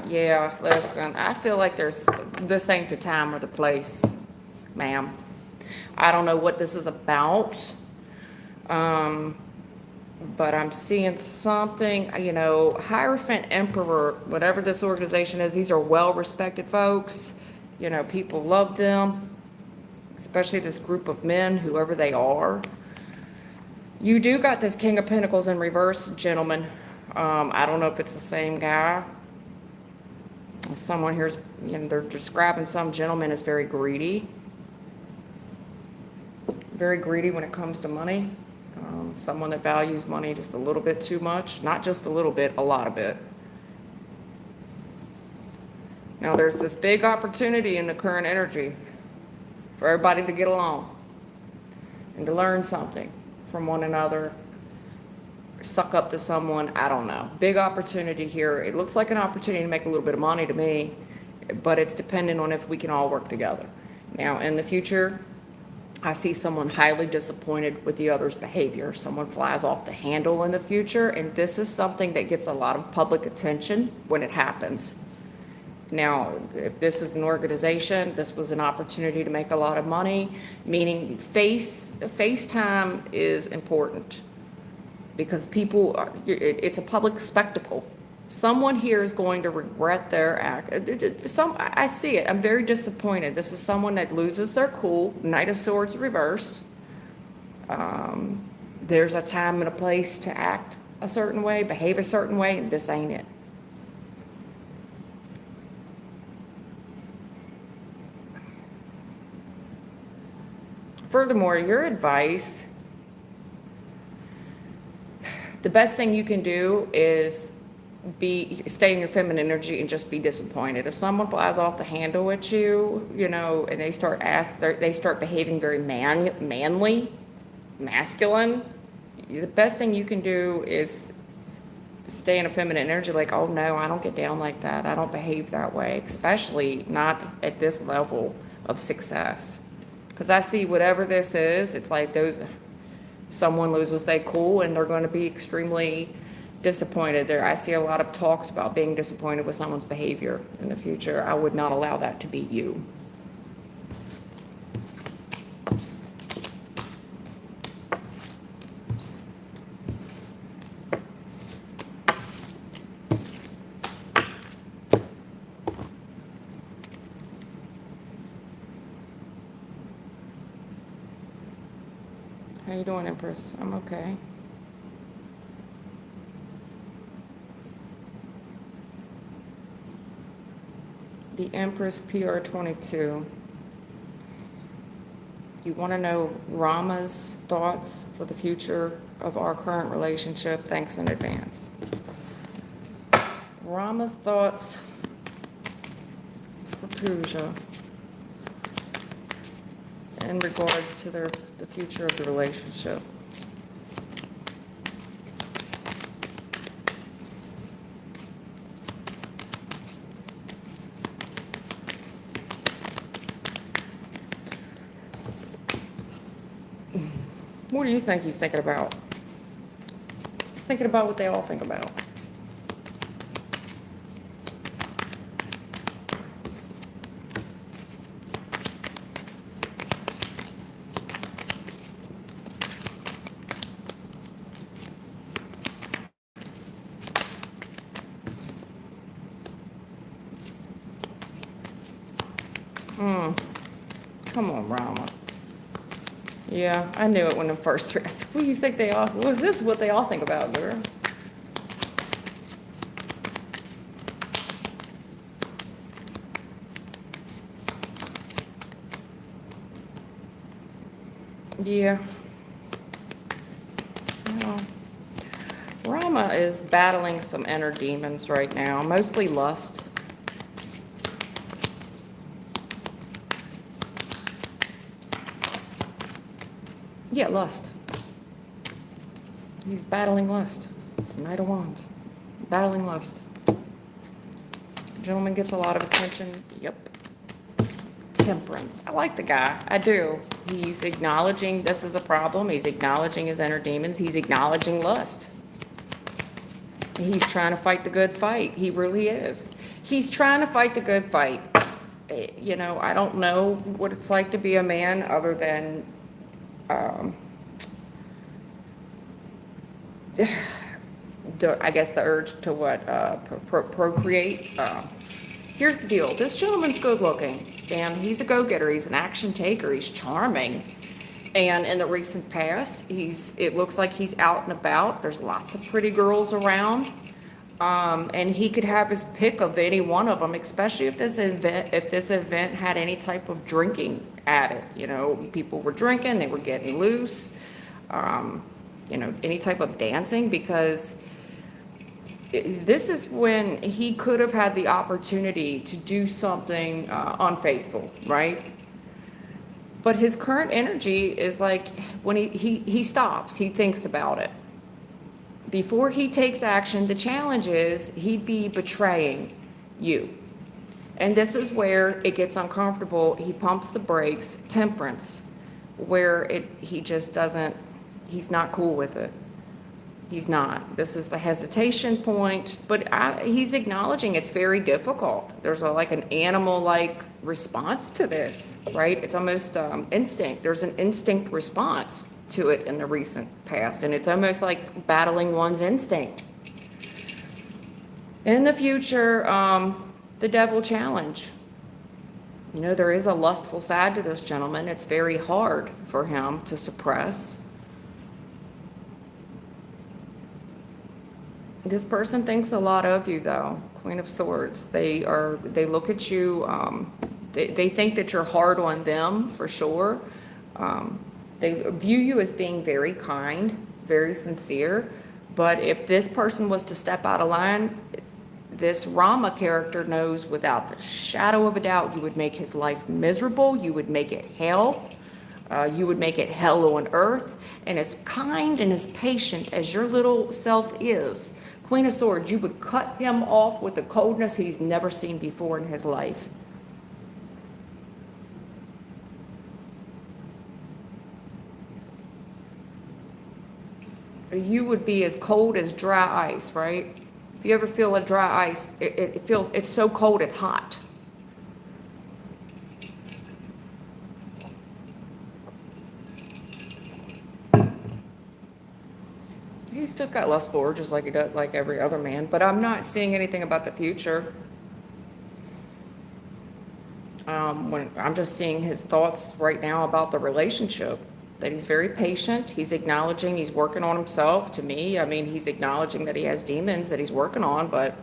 Yeah, listen, I feel like this ain't the time or the place, ma'am. I don't know what this is about, but I'm seeing something, Hierophant Emperor, whatever this organization is, these are well-respected folks. People love them, especially this group of men, whoever they are. You do got this King of Pentacles in reverse, gentlemen. I don't know if it's the same guy. Someone here's, they're describing some gentleman as very greedy. Very greedy when it comes to money. Someone that values money just a little bit too much. Not just a little bit, a lot of it. Now there's this big opportunity in the current energy for everybody to get along and to learn something from one another. Suck up to someone, I don't know. Big opportunity here. It looks like an opportunity to make a little bit of money to me, but it's dependent on if we can all work together. Now, in the future, I see someone highly disappointed with the other's behavior. Someone flies off the handle in the future, and this is something that gets a lot of public attention when it happens. Now, if this is an organization, this was an opportunity to make a lot of money, meaning face time is important. Because it's a public spectacle. Someone here is going to regret their act. I see it. I'm very disappointed. This is someone that loses their cool. Knight of Swords reverse. There's a time and a place to act a certain way, behave a certain way, and this ain't it. Furthermore, your advice, the best thing you can do is stay in your feminine energy and just be disappointed. If someone flies off the handle at you, and they start behaving very manly, masculine, the best thing you can do is stay in a feminine energy. Like, oh no, I don't get down like that. I don't behave that way, especially not at this level of success. Because I see whatever this is, it's like someone loses their cool and they're going to be extremely disappointed. I see a lot of talks about being disappointed with someone's behavior in the future. I would not allow that to be you. How you doing, Empress? I'm okay. The Empress PR22. You want to know Rama's thoughts for the future of our current relationship? Thanks in advance. Rama's thoughts for Pooja in regards to the future of the relationship. What do you think he's thinking about? He's thinking about what they all think about. Come on, Rama. Yeah, I knew it when the first three. I said, what do you think they all? Well, this is what they all think about, girl. Yeah. Well, Rama is battling some inner demons right now, mostly lust. Yeah, lust. He's battling lust. Knight of Wands. Battling lust. Gentleman gets a lot of attention. Yep. Temperance. I like the guy. I do. He's acknowledging this is a problem. He's acknowledging his inner demons. He's acknowledging lust. He's trying to fight the good fight. He really is. He's trying to fight the good fight. You know, I don't know what it's like to be a man other than I guess the urge to what procreate. Here's the deal. This gentleman's good looking, and he's a go-getter. He's an action taker. He's charming, and in the recent past, it looks like he's out and about. There's lots of pretty girls around, and he could have his pick of any one of them, especially if this event had any type of drinking at it. You know, people were drinking, they were getting loose. You know, any type of dancing, because this is when he could have had the opportunity to do something unfaithful, right? But his current energy is like when he stops, he thinks about it. Before he takes action, the challenge is he'd be betraying you. And this is where it gets uncomfortable. He pumps the brakes. Temperance, where he just doesn't, he's not cool with it. He's not. This is the hesitation point, but he's acknowledging it's very difficult. There's like an animal-like response to this, right? It's almost instinct. There's an instinct response to it in the recent past, and it's almost like battling one's instinct. In the future, the devil challenge. You know, there is a lustful side to this gentleman. It's very hard for him to suppress. This person thinks a lot of you, though. Queen of Swords. They look at you. They think that you're hard on them for sure. They view you as being very kind, very sincere. But if this person was to step out of line, this Rama character knows without the shadow of a doubt you would make his life miserable. You would make it hell. You would make it hell on earth. And as kind and as patient as your little self is, Queen of Swords, you would cut him off with a coldness he's never seen before in his life. You would be as cold as dry ice, right? If you ever feel a dry ice, it's so cold it's hot. He's just got lust for her, just like he does, like every other man. But I'm not seeing anything about the future. When I'm just seeing his thoughts right now about the relationship. That he's very patient. He's acknowledging he's working on himself. To me, I mean, he's acknowledging that he has demons that he's working on. But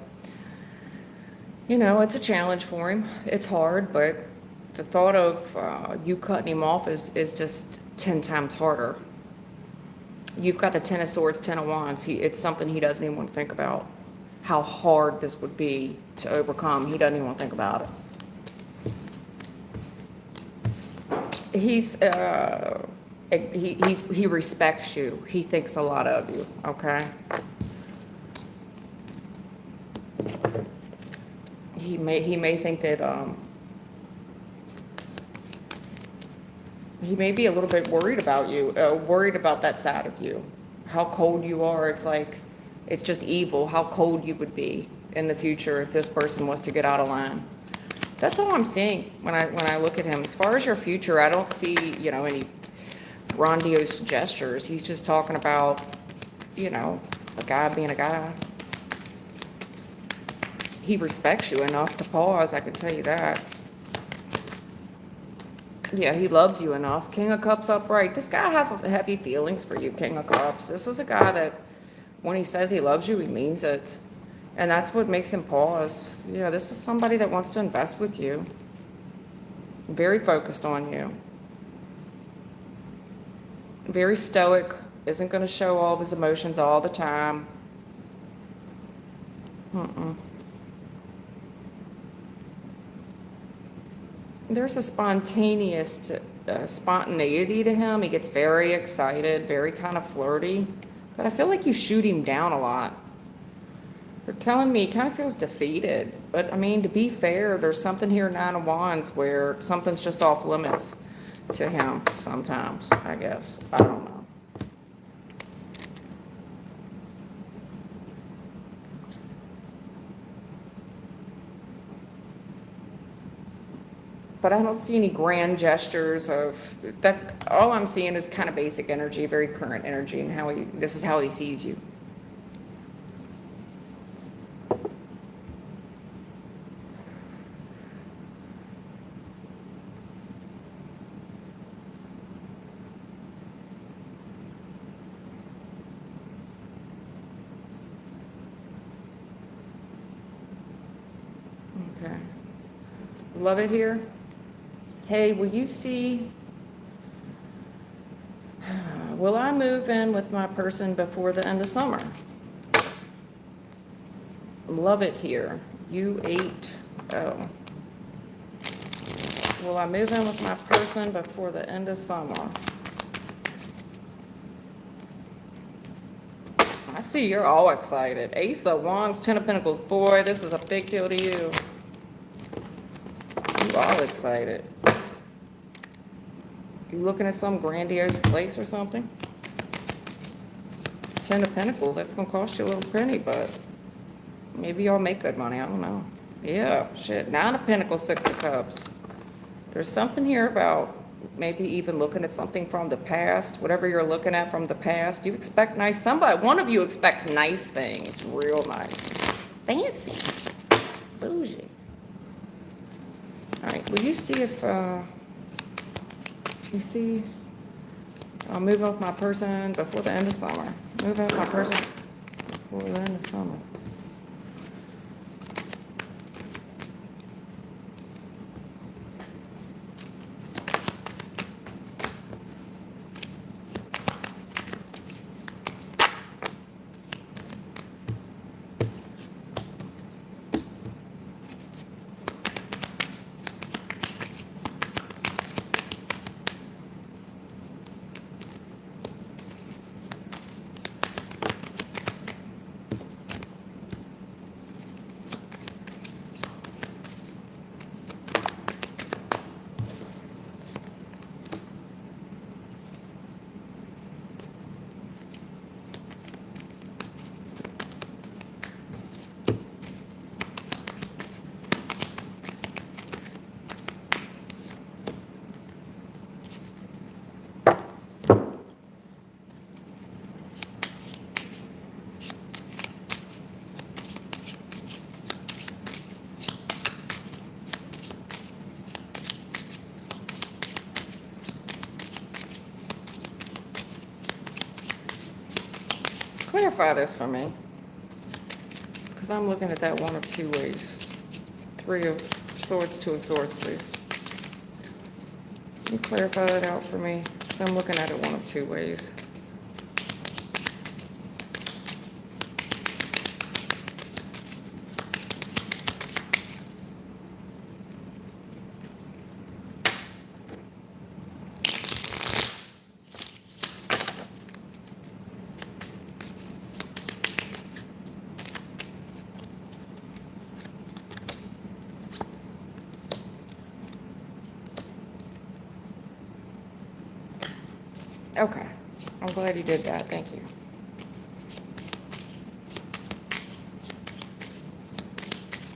you know, it's a challenge for him. It's hard, but the thought of you cutting him off is just 10 times harder. You've got the 10 of Swords, 10 of Wands. It's something he doesn't even want to think about. how hard this would be to overcome. He doesn't even want to think about it. He respects you. He thinks a lot of you, okay? He may think that he may be a little bit worried about you, worried about that side of you. How cold you are. It's like, it's just evil how cold you would be in the future if this person was to get out of line. That's all I'm seeing when I look at him. As far as your future, I don't see, any grandiose gestures. He's just talking about, a guy being a guy. He respects you enough to pause, I can tell you that. Yeah, he loves you enough. King of Cups upright. This guy has heavy feelings for you, King of Cups. This is a guy that, when he says he loves you, he means it. And that's what makes him pause. Yeah, this is somebody that wants to invest with you. Very focused on you. Very stoic. Isn't going to show all of his emotions all the time. There's a spontaneity to him. He gets very excited, very kind of flirty. But I feel like you shoot him down a lot. They're telling me he kind of feels defeated. But, I mean, to be fair, there's something here, Nine of Wands, where something's just off limits to him sometimes, I guess. I don't know. But I don't see any grand gestures of that. All I'm seeing is kind of basic energy, very current energy, and this is how he sees you. Okay. Love it here. Hey, will you see, will I move in with my person before the end of summer? Love it here. U8O. Will I move in with my person before the end of summer? I see you're all excited. Ace of Wands, Ten of Pentacles. Boy, this is a big deal to you. You all excited. You looking at some grandiose place or something? Ten of Pentacles, that's going to cost you a little penny, but maybe y'all make good money. I don't know. Yeah, shit. Nine of Pentacles, Six of Cups. There's something here about maybe even looking at something from the past. Whatever you're looking at from the past, you expect nice. One of you expects nice things. Real nice. Fancy. Bougie. All right, will you see if... You see, I'll move off my person before the end of summer. Move off my person before the end of summer. Clarify this for me, because I'm looking at that one of two ways. Three of Swords, Two of Swords, please. Can you clarify that out for me? Because I'm looking at it one of two ways. Okay. I'm glad you did that. Thank you.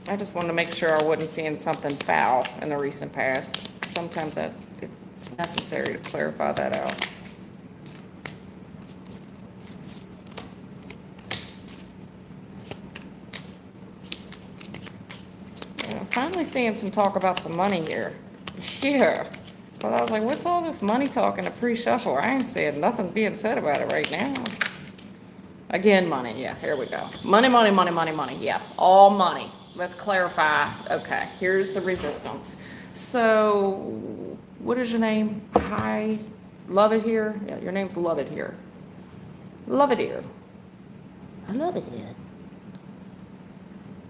I just wanted to make sure I wasn't seeing something foul in the recent past. Sometimes it's necessary to clarify that out. Yeah, finally seeing some talk about some money here. Yeah. But I was like, what's all this money talk in a pre-shuffle? I ain't seeing nothing being said about it right now. Again, money. Yeah, here we go. Money, money, money, money, money. Yeah, all money. Let's clarify. Okay, here's the resistance. So, what is your name? Hi. Love it here? Yeah, your name's Love it here. Love it here. I love it here.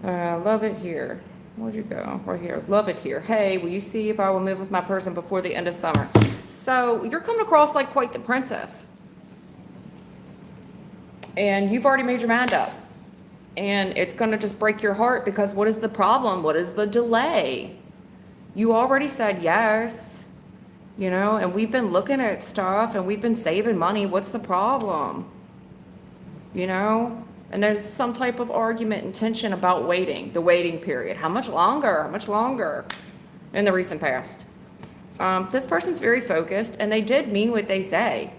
Love it here. Where'd you go? Right here. Love it here. Hey, will you see if I will move with my person before the end of summer? So, you're coming across like quite the princess. And you've already made your mind up. And it's going to just break your heart because what is the problem? What is the delay? You already said yes, and we've been looking at stuff and we've been saving money. What's the problem? And there's some type of argument and tension about waiting, the waiting period. How much longer? How much longer in the recent past? This person's very focused and they did mean what they say.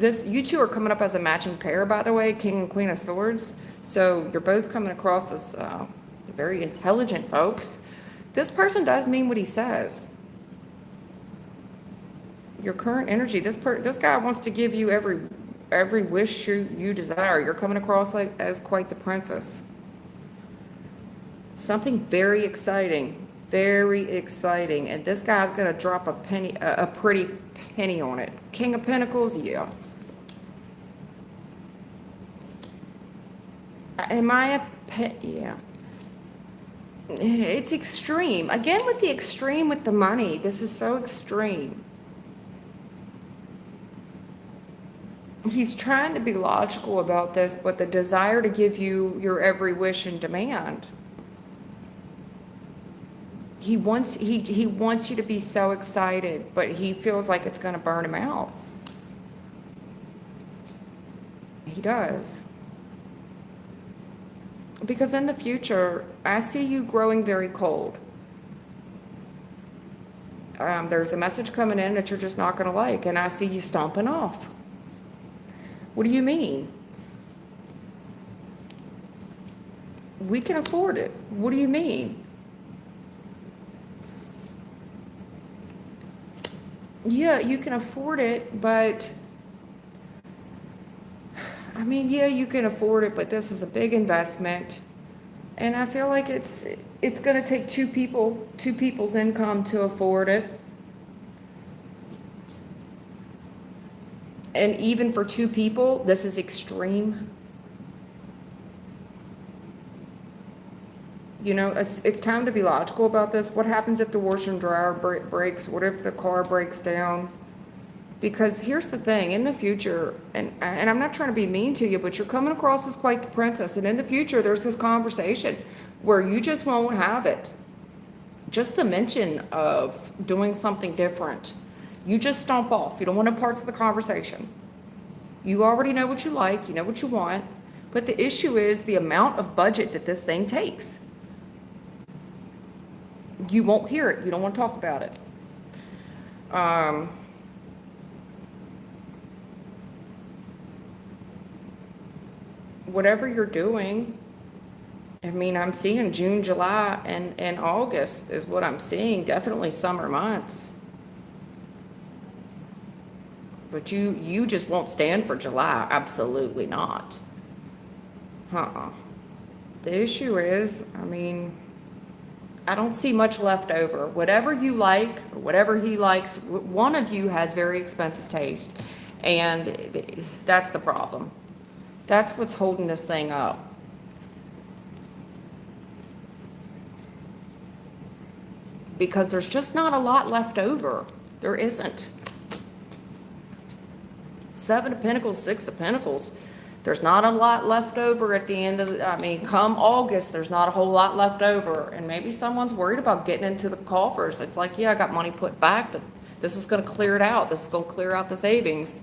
You two are coming up as a matching pair, by the way, King and Queen of Swords. So you're both coming across as very intelligent folks. This person does mean what he says. Your current energy, this guy wants to give you every wish you desire. You're coming across as quite the princess. Something very exciting, and this guy's gonna drop a pretty penny on it. King of Pentacles, yeah. In my opinion, yeah. It's extreme. Again, with the extreme with the money, this is so extreme. He's trying to be logical about this, but the desire to give you your every wish and demand. He wants you to be so excited, but he feels like it's going to burn him out. He does. Because in the future, I see you growing very cold. There's a message coming in that you're just not going to like, and I see you stomping off. What do you mean? We can afford it. What do you mean? Yeah, you can afford it, but yeah, you can afford it, but this is a big investment. And I feel like it's going to take two people's income to afford it. And even for two people, this is extreme. It's time to be logical about this. What happens if the washer and dryer breaks? What if the car breaks down? Because here's the thing, in the future, and I'm not trying to be mean to you, but you're coming across as quite the princess. And in the future, there's this conversation where you just won't have it. Just the mention of doing something different. You just stomp off. You don't want no parts of the conversation. You already know what you like. You know what you want. But the issue is the amount of budget that this thing takes. You won't hear it. You don't want to talk about it. Whatever you're doing, I'm seeing June, July, and August is what I'm seeing. Definitely summer months. But you just won't stand for July. Absolutely not. The issue is, I don't see much left over. Whatever you like, or whatever he likes, one of you has very expensive taste. And that's the problem. That's what's holding this thing up. Because there's just not a lot left over. There isn't. 7 of Pentacles, 6 of Pentacles. There's not a lot left over at the end of come August, there's not a whole lot left over. And maybe someone's worried about getting into the coffers. It's like, yeah, I got money put back, but this is going to clear it out. This is going to clear out the savings.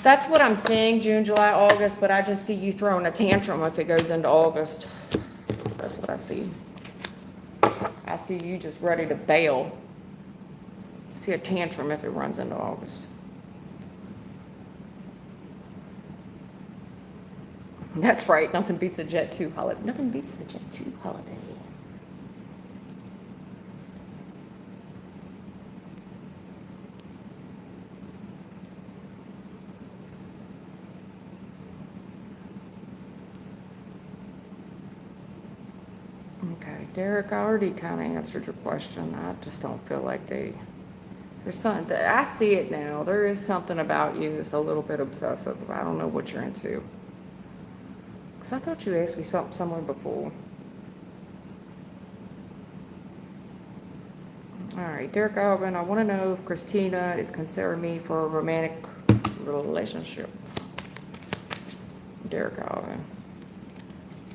That's what I'm seeing, June, July, August, but I just see you throwing a tantrum if it goes into August. That's what I see. I see you just ready to bail. I see a tantrum if it runs into August. That's right. Nothing beats a Jet 2 holiday. Nothing beats the Jet 2 holiday. Okay, Derek, I already kind of answered your question. I just don't feel like there's something that I see it now. There is something about you that's a little bit obsessive. I don't know what you're into. Because I thought you asked me something similar before. All right, Derek Alvin, I want to know if Christina is considering me for a romantic relationship. Derek Alvin.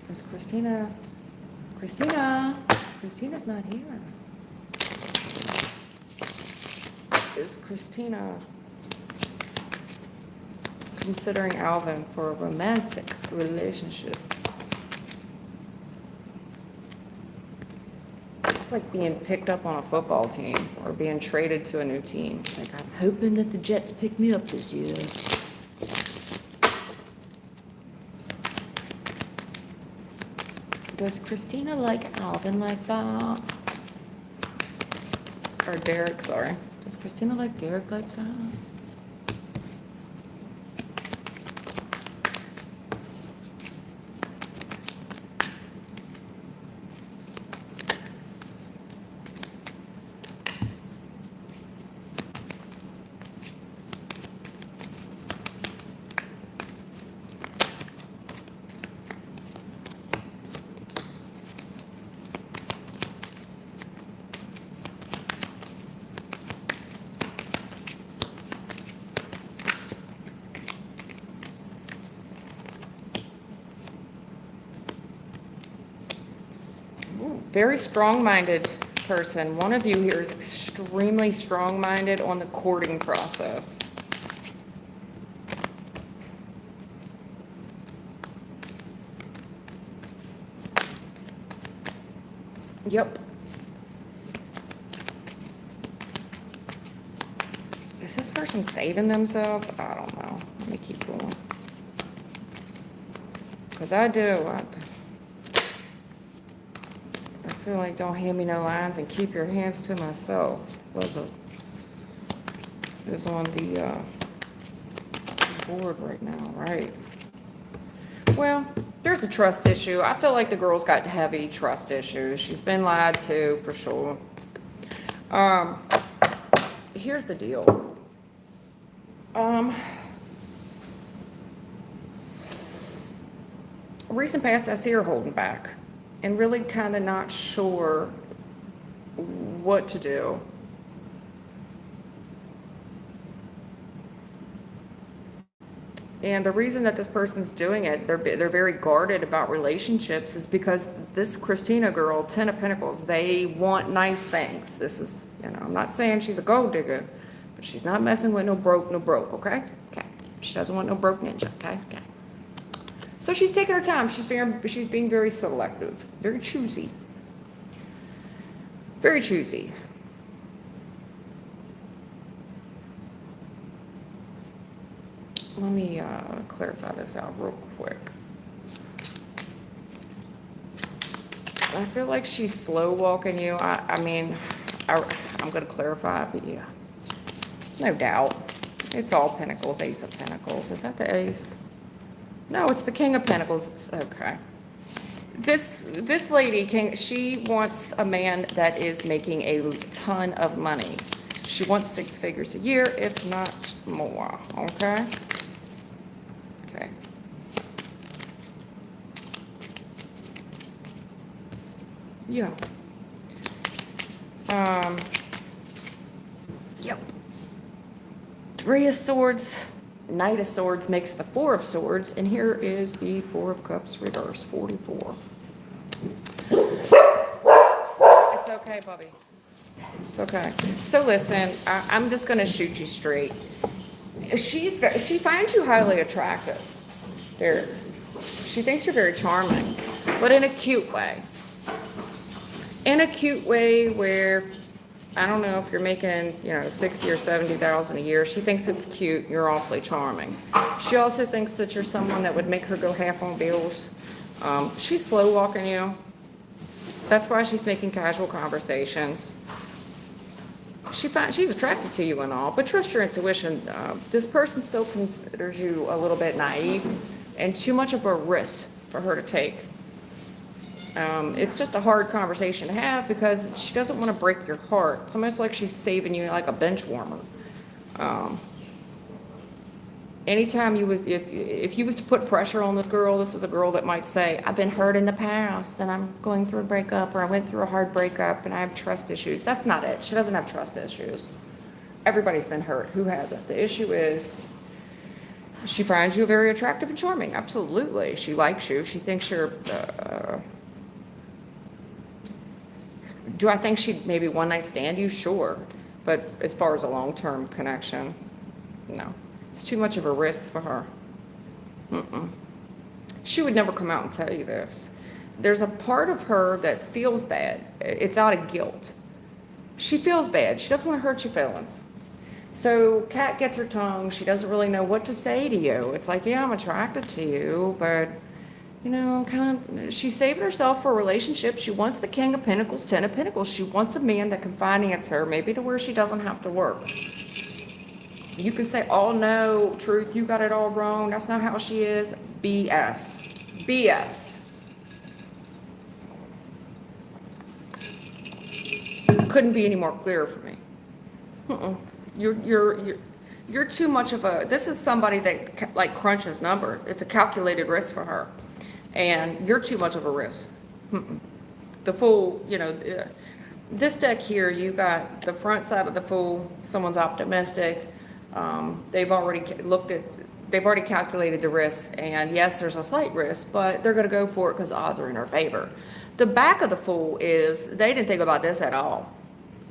Is Christina's not here. Is Christina considering Alvin for a romantic relationship? It's like being picked up on a football team or being traded to a new team. It's like, I'm hoping that the Jets pick me up this year. Does Christina like Alvin like that? Or Derek, sorry. Does Christina like Derek like that? Very strong-minded person. One of you here is extremely strong-minded on the courting process. Yep. Is this person saving themselves? I don't know. Let me keep going. Because I feel like don't hand me no lines and keep your hands to myself. Is on the board right now, right? Well, there's a trust issue. I feel like the girl's got heavy trust issues. She's been lied to for sure. Here's the deal. Recent past, I see her holding back and really kind of not sure what to do. And the reason that this person's doing it, they're very guarded about relationships, is because this Christina girl, 10 of Pentacles, they want nice things. This is, I'm not saying she's a gold digger, but she's not messing with no broke, okay? Okay. She doesn't want no broke ninja, okay? Okay. So she's taking her time. She's being very selective, very choosy. Very choosy. Let me clarify this out real quick. I feel like she's slow walking you. I'm going to clarify, but yeah, no doubt. It's all Pentacles, Ace of Pentacles. Is that the Ace? No, it's the King of Pentacles. It's okay. This lady, she wants a man that is making a ton of money. She wants 6 figures a year, if not more. Okay. Okay. Yeah. Yep. 3 of Swords, Knight of Swords makes the 4 of Swords, and here is the 4 of Cups reverse, 44. It's okay, Bubby. It's okay. So listen, I'm just going to shoot you straight. She finds you highly attractive. There, she thinks you're very charming, but in a cute way. In a cute way where, I don't know if you're making, 60 or 70,000 a year. She thinks it's cute. You're awfully charming. She also thinks that you're someone that would make her go half on bills. She's slow walking you. That's why she's making casual conversations. She's attracted to you and all, but trust your intuition. This person still considers you a little bit naive and too much of a risk for her to take. It's just a hard conversation to have because she doesn't want to break your heart. It's almost like she's saving you like a bench warmer. Anytime if you was to put pressure on this girl, this is a girl that might say, I've been hurt in the past and I'm going through a breakup, or I went through a hard breakup and I have trust issues. That's not it. She doesn't have trust issues. Everybody's been hurt. Who hasn't? The issue is she finds you very attractive and charming. Absolutely. She likes you. She thinks you're... do I think she'd maybe one night stand you? Sure. But as far as a long-term connection, no. It's too much of a risk for her. She would never come out and tell you this. There's a part of her that feels bad. It's out of guilt. She feels bad. She doesn't want to hurt your feelings. So Kat gets her tongue. She doesn't really know what to say to you. It's like, yeah, I'm attracted to you, but, she's saving herself for a relationship. She wants the King of Pentacles, Ten of Pentacles. She wants a man that can finance her, maybe to where she doesn't have to work. You can say, oh no, truth, you got it all wrong. That's not how she is. BS. BS. Couldn't be any more clear for me. You're too much of a, this is somebody that like crunches number. It's a calculated risk for her. And you're too much of a risk. The Fool, this deck here, you got the front side of the Fool. Someone's optimistic. They've already calculated the risk, and yes, there's a slight risk, but they're going to go for it because the odds are in their favor. The back of the Fool is, they didn't think about this at all.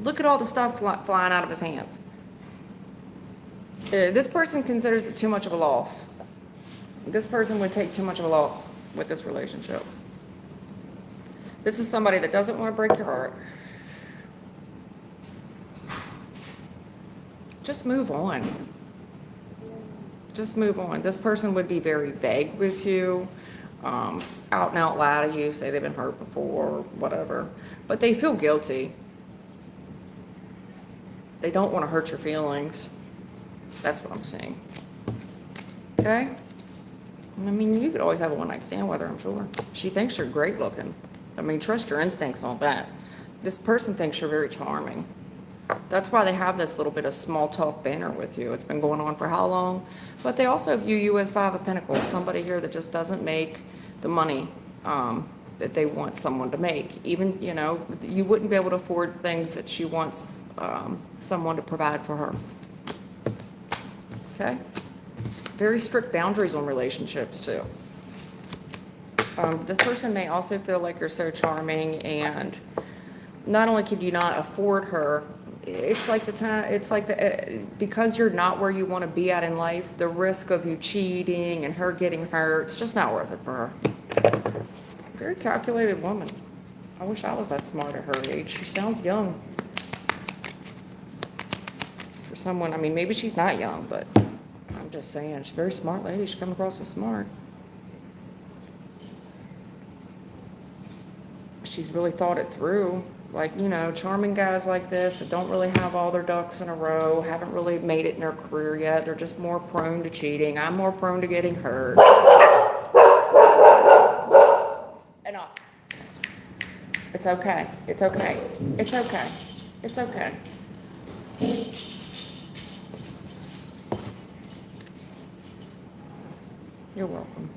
Look at all the stuff flying out of his hands. This person considers it too much of a loss. This person would take too much of a loss with this relationship. This is somebody that doesn't want to break your heart. Just move on. Just move on. This person would be very vague with you, out and out loud to you, say they've been hurt before, whatever. But they feel guilty. They don't want to hurt your feelings. That's what I'm saying. Okay? I mean, you could always have a one-night stand with her, I'm sure. She thinks you're great looking. I mean, trust your instincts on that. This person thinks you're very charming. That's why they have this little bit of small talk banter with you. It's been going on for how long? But they also view you as Five of Pentacles, somebody here that just doesn't make the money that they want someone to make. Even, you wouldn't be able to afford things that she wants someone to provide for her. Okay? Very strict boundaries on relationships, too. This person may also feel like you're so charming, and not only could you not afford her, it's like because you're not where you want to be at in life, the risk of you cheating and her getting hurt, it's just not worth it for her. Very calculated woman. I wish I was that smart at her age. She sounds young. For someone, I mean, maybe she's not young, but I'm just saying, she's a very smart lady. She comes across as smart. She's really thought it through. Like, charming guys like this that don't really have all their ducks in a row, haven't really made it in their career yet. They're just more prone to cheating. I'm more prone to getting hurt. Enough. It's okay. It's okay. It's okay. It's okay. You're welcome.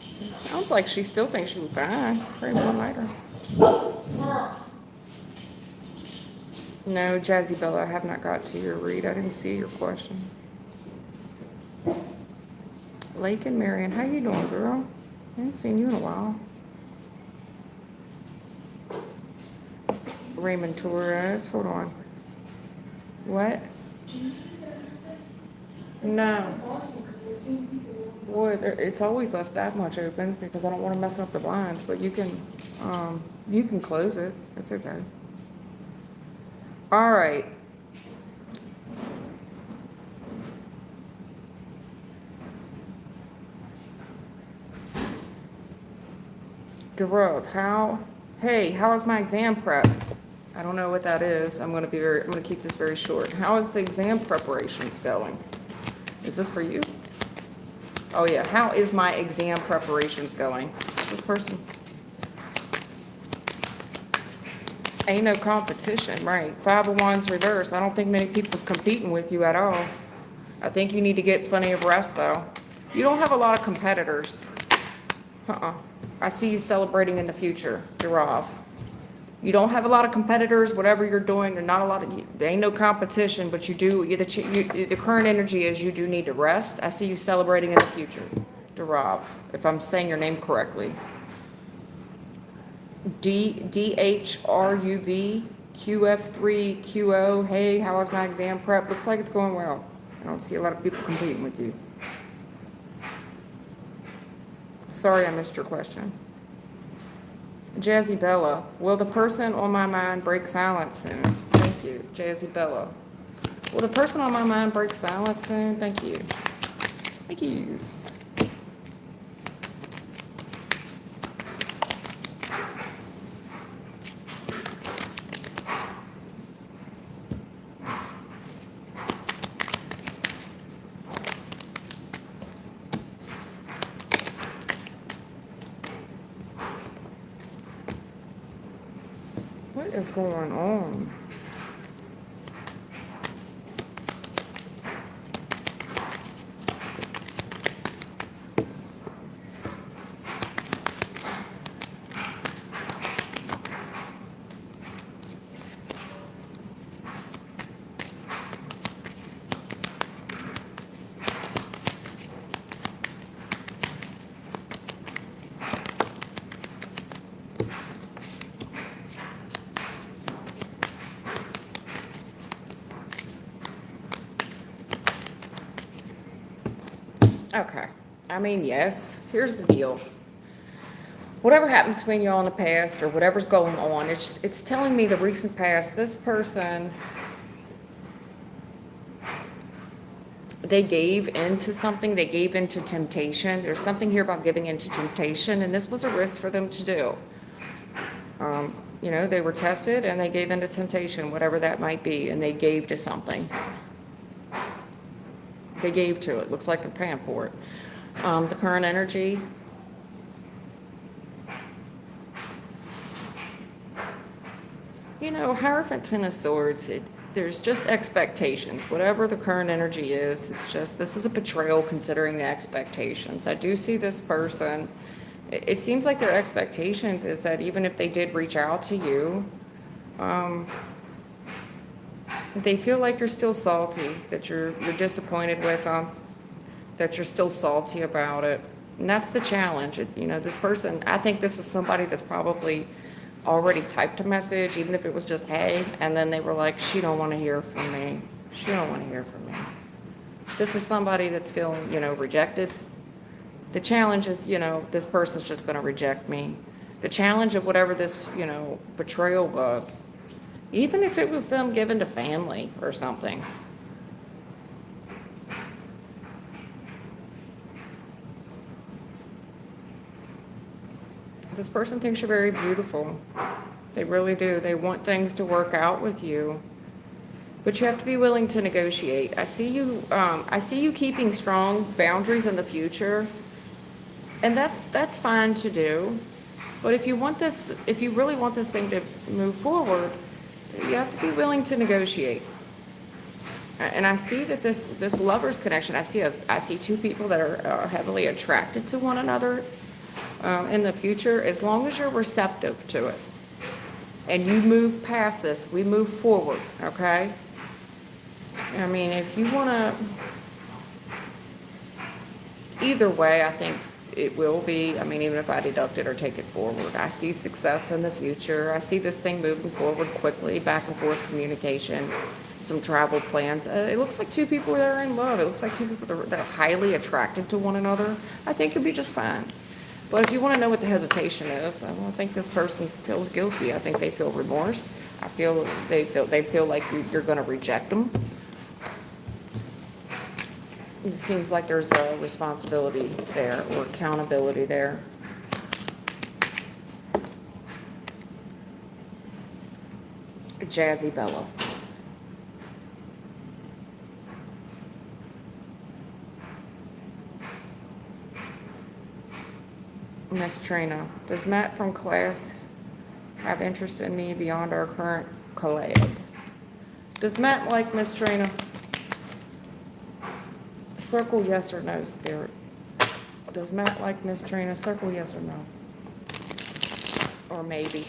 Sounds like she still thinks she was fine. Very one-nighter. No, Jazzy Bella, I have not got to your read. I didn't see your question. Lake and Marion, how you doing, girl? I haven't seen you in a while. Raymond Torres, hold on. What? No. Boy, it's always left that much open because I don't want to mess up the blinds, but you can close it. It's okay. All right. Derog, how's my exam prep? I don't know what that is. I'm gonna keep this very short. How is the exam preparations going? Is this for you? Oh yeah, how is my exam preparations going? Is this person? Ain't no competition, right? 5 of Wands reverse. I don't think many people's competing with you at all. I think you need to get plenty of rest though. You don't have a lot of competitors. I see you celebrating in the future. You're off. You don't have a lot of competitors, whatever you're doing. There ain't no competition, but the current energy is you do need to rest. I see you celebrating in the future. Darav, if I'm saying your name correctly. DHRUV QF3QO. Hey, how was my exam prep? Looks like it's going well. I don't see a lot of people competing with you. Sorry I missed your question. Jazzy Bella, will the person on my mind break silence soon? Thank you, Jazzy Bella. Will the person on my mind break silence soon? Thank you. Thank you. What is going on? Okay. I mean, yes. Here's the deal. Whatever happened between y'all in the past or whatever's going on, it's telling me the recent past, this person, they gave into something. They gave into temptation. There's something here about giving into temptation, and this was a risk for them to do. They were tested and they gave into temptation, whatever that might be, and they gave to something. They gave to it. Looks like they're paying for it. The current energy. Hierophant, Ten of Swords, there's just expectations. Whatever the current energy is, this is a betrayal considering the expectations. I do see this person. It seems like their expectations is that even if they did reach out to you, they feel like you're still salty, that you're disappointed with them, that you're still salty about it. And that's the challenge. This person, I think this is somebody that's probably already typed a message, even if it was just, hey, and then they were like, she don't want to hear from me. She don't want to hear from me. This is somebody that's feeling, rejected. The challenge is, this person's just going to reject me. The challenge of whatever this, betrayal was, even if it was them given to family or something. This person thinks you're very beautiful. They really do. They want things to work out with you. But you have to be willing to negotiate. I see you keeping strong boundaries in the future. And that's fine to do. But if you really want this thing to move forward, you have to be willing to negotiate. And I see that this lover's connection, I see two people that are heavily attracted to one another in the future, as long as you're receptive to it. And you move past this, we move forward, okay? I mean, if you want to, either way, I think it will be, even if I deduct it or take it forward, I see success in the future. I see this thing moving forward quickly, back and forth communication. some travel plans. It looks like two people that are in love. It looks like two people that are highly attracted to one another. I think you'll be just fine. But if you want to know what the hesitation is, I don't think this person feels guilty. I think they feel remorse. I feel they feel like you're going to reject them. It seems like there's a responsibility there or accountability there. Jazzy Bella. Miss Trina, does Matt from class have interest in me beyond our current collab? Does Matt like Miss Trina? Circle yes or no, Spirit. Does Matt like Miss Trina? Circle yes or no. Or maybe.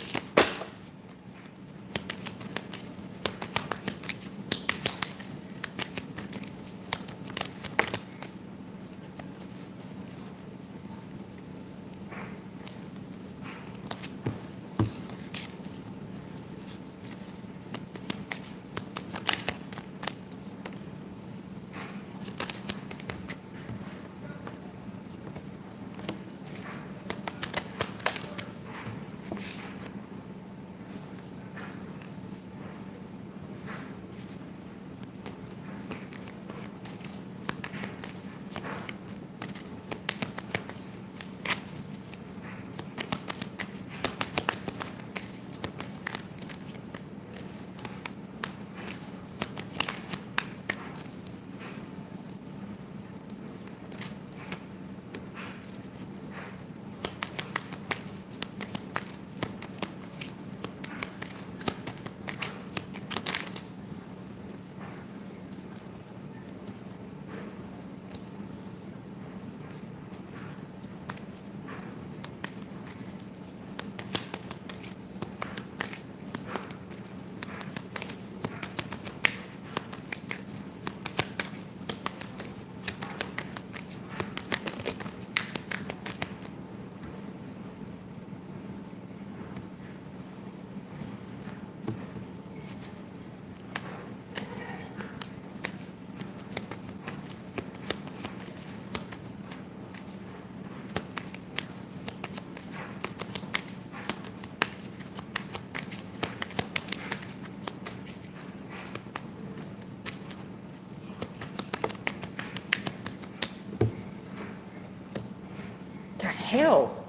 To hell.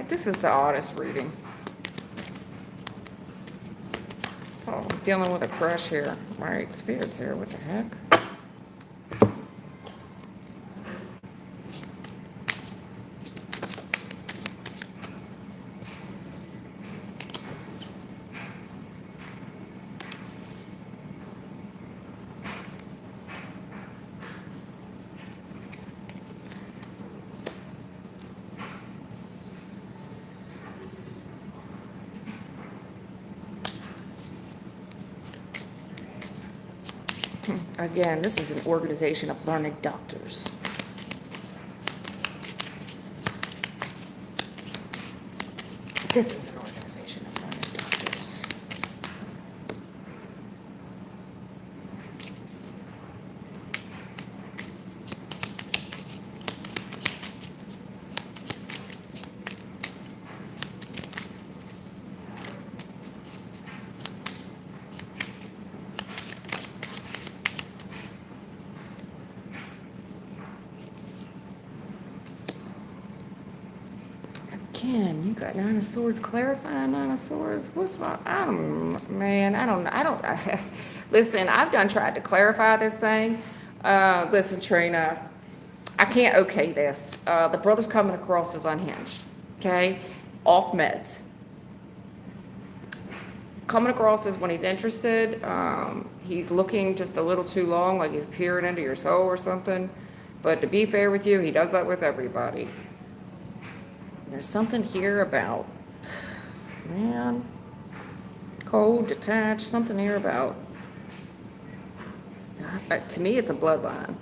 This is the oddest reading. Oh, I was dealing with a crush here. Right, Spirit's here. What the heck? Again, this is an organization of learned doctors. This is an organization of learned doctors. Again, you got Nine of Swords, clarifying Nine of Swords. What's my, listen, I've tried to clarify this thing. Listen, Trina, I can't okay this. The brother's coming across as unhinged, okay? Off meds. Coming across as when he's interested, he's looking just a little too long, like he's peering into your soul or something. But to be fair with you, he does that with everybody. There's something here about, man, cold, detached, something here about, to me it's a bloodline.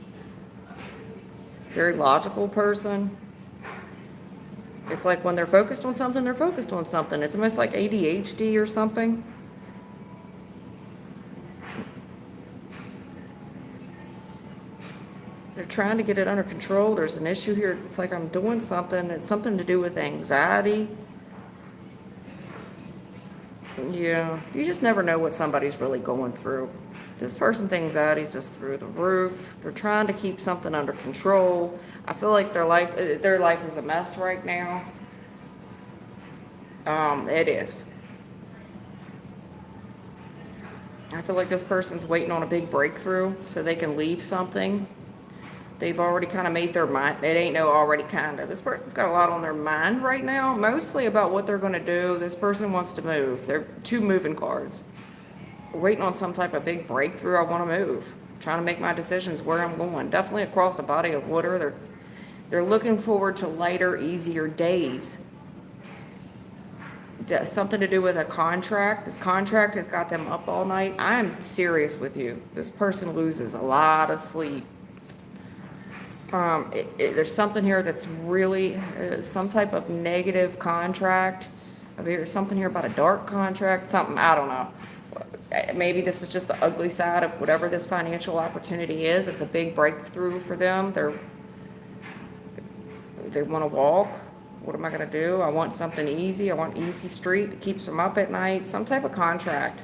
Very logical person. It's like when they're focused on something, they're focused on something. It's almost like ADHD or something. They're trying to get it under control. There's an issue here. It's like I'm doing something. It's something to do with anxiety. Yeah, you just never know what somebody's really going through. This person's anxiety is just through the roof. They're trying to keep something under control. I feel like their life is a mess right now. It is. I feel like this person's waiting on a big breakthrough so they can leave something. They've already kind of made their mind. It ain't no already kind of. This person's got a lot on their mind right now, mostly about what they're going to do. This person wants to move. They're two moving cards. Waiting on some type of big breakthrough. I want to move. Trying to make my decisions where I'm going. Definitely across the body of water. They're looking forward to lighter, easier days. Something to do with a contract. This contract has got them up all night. I'm serious with you. This person loses a lot of sleep. There's something here that's really some type of negative contract. There's something here about a dark contract. Something, I don't know. Maybe this is just the ugly side of whatever this financial opportunity is. It's a big breakthrough for them. They want to walk. What am I going to do? I want something easy. I want easy street that keeps them up at night. Some type of contract.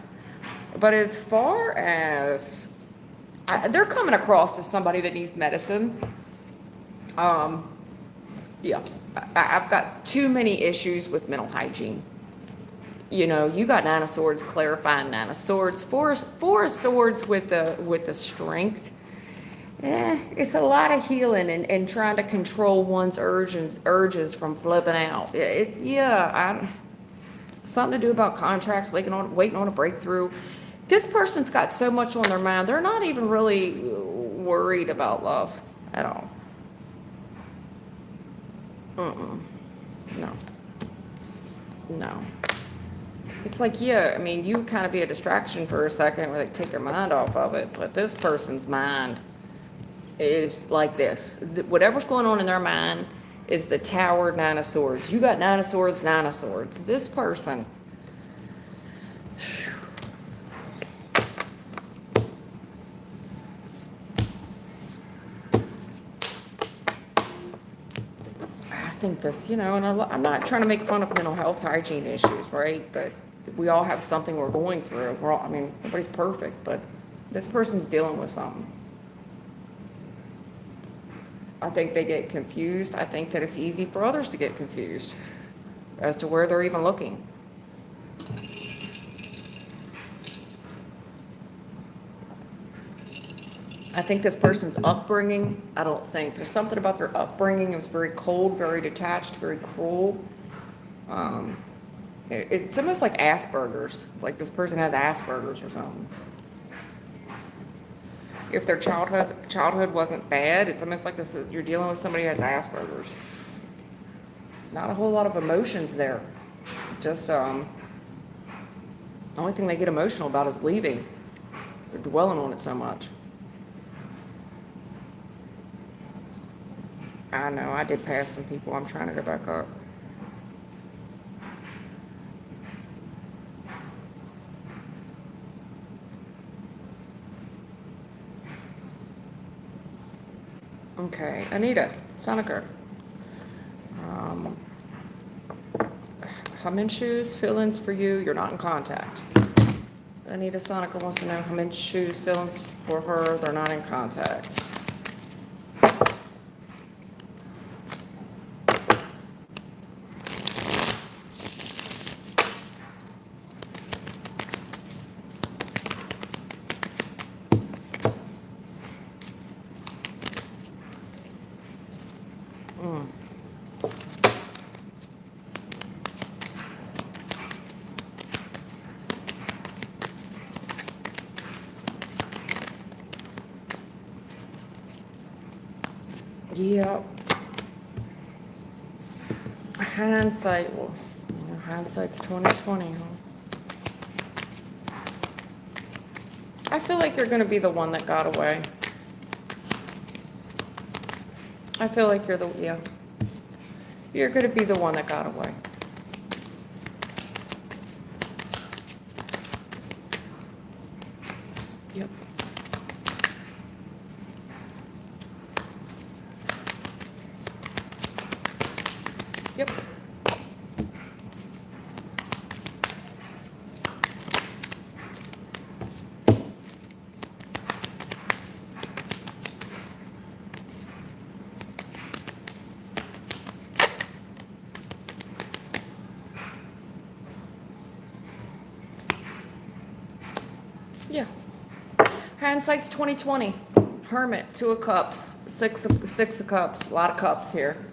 But as far as they're coming across as somebody that needs medicine. Yeah, I've got too many issues with mental hygiene. You know, you got Nine of Swords, clarifying Nine of Swords, four of Swords with the strength. It's a lot of healing and trying to control one's urges from flipping out. Something to do about contracts, waiting on a breakthrough. This person's got so much on their mind. They're not even really worried about love at all. No. It's like, yeah, I mean, you kind of be a distraction for a second, or like take their mind off of it. But this person's mind is like this. Whatever's going on in their mind is the Tower, Nine of Swords. You got Nine of Swords, Nine of Swords. This person. I think this, and I'm not trying to make fun of mental health hygiene issues, right? But we all have something we're going through. Nobody's perfect, but this person's dealing with something. I think they get confused. I think that it's easy for others to get confused as to where they're even looking. I think this person's upbringing, there's something about their upbringing. It was very cold, very detached, very cruel. It's almost like Asperger's. It's like this person has Asperger's or something. If their childhood wasn't bad, it's almost like this. You're dealing with somebody who has Asperger's. Not a whole lot of emotions there. Just the only thing they get emotional about is leaving. They're dwelling on it so much. I know, I did pass some people. I'm trying to go back up. Okay, Anita, Sonica. Haminshu's feelings for you. You're not in contact. Anita Sonica wants to know Haminshu's feelings for her. They're not in contact. Yeah. Hindsight. Well, hindsight's 2020, huh? I feel like you're going to be the one that got away. I feel like you're going to be the one that got away. Yep. Yep. Yeah. Hindsight's 2020. Hermit, 2 of Cups, six of Cups, a lot of cups here.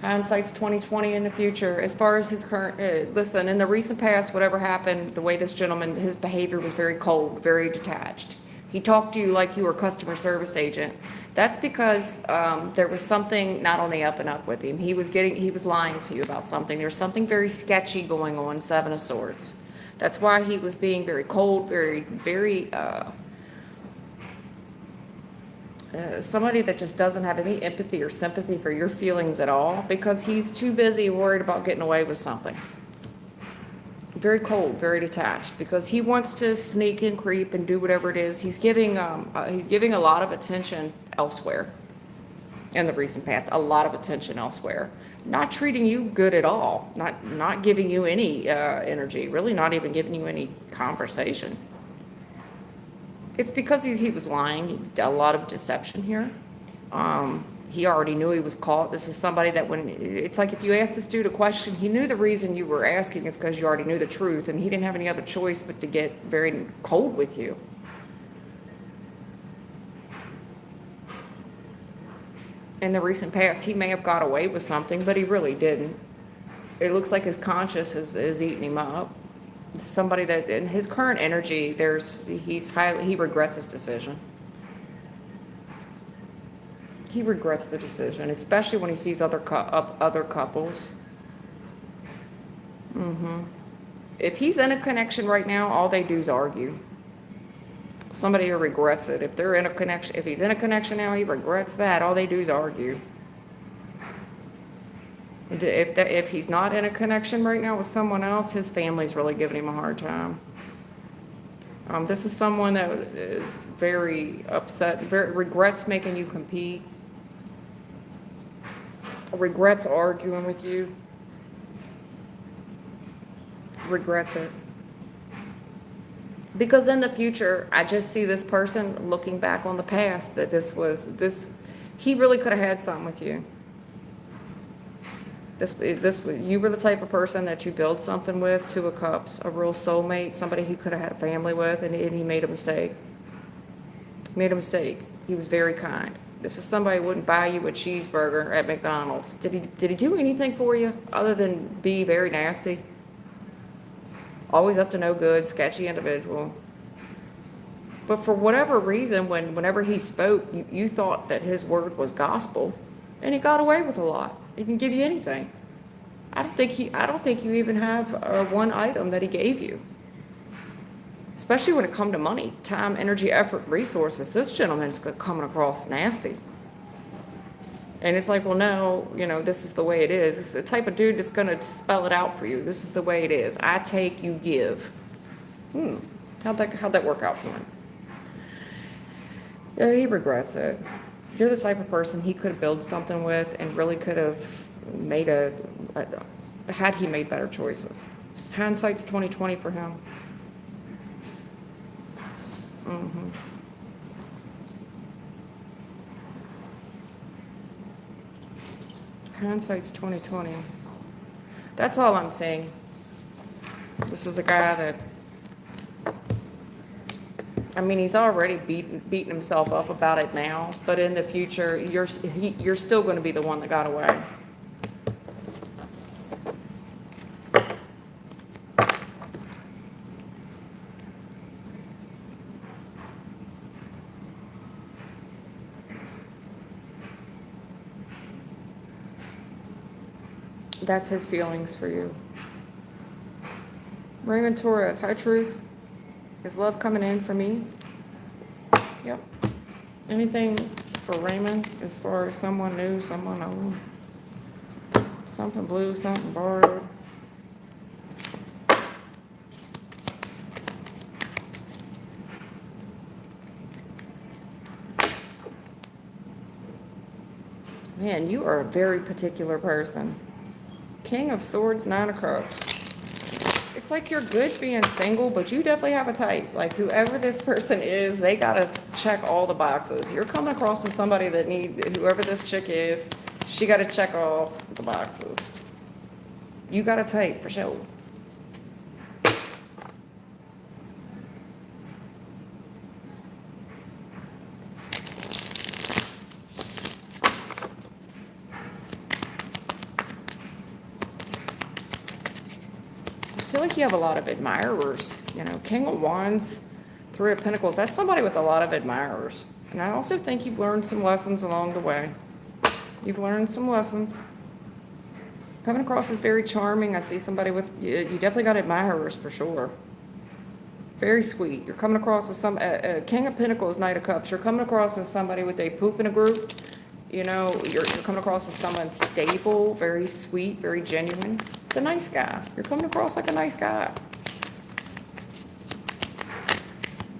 Hindsight's 2020 in the future. As far as his current, listen, in the recent past, whatever happened, the way this gentleman, his behavior was very cold, very detached. He talked to you like you were a customer service agent. That's because there was something not on the up and up with him. He was lying to you about something. There's something very sketchy going on, 7 of Swords. That's why he was being very cold, very somebody that just doesn't have any empathy or sympathy for your feelings at all, because he's too busy worried about getting away with something. Very cold, very detached, because he wants to sneak and creep and do whatever it is. He's giving a lot of attention elsewhere. In the recent past, a lot of attention elsewhere. Not treating you good at all. Not giving you any energy. Really, not even giving you any conversation. It's because he was lying. He did a lot of deception here. He already knew he was caught. This is somebody that it's like if you ask this dude a question, he knew the reason you were asking is because you already knew the truth, and he didn't have any other choice but to get very cold with you. In the recent past, he may have got away with something, but he really didn't. It looks like his conscience is eating him up. Somebody that in his current energy, he regrets his decision. He regrets the decision, especially when he sees other couples. If he's in a connection right now, all they do is argue. Somebody who regrets it. If he's in a connection now, he regrets that. All they do is argue. If he's not in a connection right now with someone else, his family's really giving him a hard time. This is someone that is very upset, regrets making you compete, regrets arguing with you, regrets it. Because in the future, I just see this person looking back on the past, that he really could have had something with you. You were the type of person that you build something with, 2 of Cups, a real soulmate, somebody he could have had a family with, and he made a mistake. He was very kind. This is somebody who wouldn't buy you a cheeseburger at McDonald's. Did he do anything for you other than be very nasty? Always up to no good, sketchy individual. But for whatever reason, whenever he spoke, you thought that his word was gospel, and he got away with a lot. He can give you anything. I don't think you even have one item that he gave you. Especially when it comes to money, time, energy, effort, resources. This gentleman's coming across nasty. And it's like, well, no, this is the way it is. It's the type of dude that's going to spell it out for you. This is the way it is. I take, you give. How'd that work out for him? Yeah, he regrets it. You're the type of person he could have built something with and really could have made had he made better choices. Hindsight's 2020 for him. Hindsight's 2020. That's all I'm saying. This is a guy that, he's already beating himself up about it now, but in the future, you're still going to be the one that got away. That's his feelings for you. Raymond Torres, high truth. Is love coming in for me? Yep. Anything for Raymond as far as someone new, someone old? Something blue, something borrowed. Man, you are a very particular person. King of Swords, Nine of Cups. It's like you're good being single, but you definitely have a type. Like whoever this person is, they gotta check all the boxes. You're coming across as somebody that whoever this chick is, she gotta check all the boxes. You got a type for sure. I feel like you have a lot of admirers. You know, King of Wands, Three of Pentacles. That's somebody with a lot of admirers. And I also think you've learned some lessons along the way. You've learned some lessons. Coming across as very charming. I see somebody with, you definitely got admirers for sure. Very sweet. You're coming across with some, King of Pentacles, Knight of Cups. You're coming across as somebody with a poop in a group. You know, you're coming across as someone stable, very sweet, very genuine. The nice guy. You're coming across like a nice guy.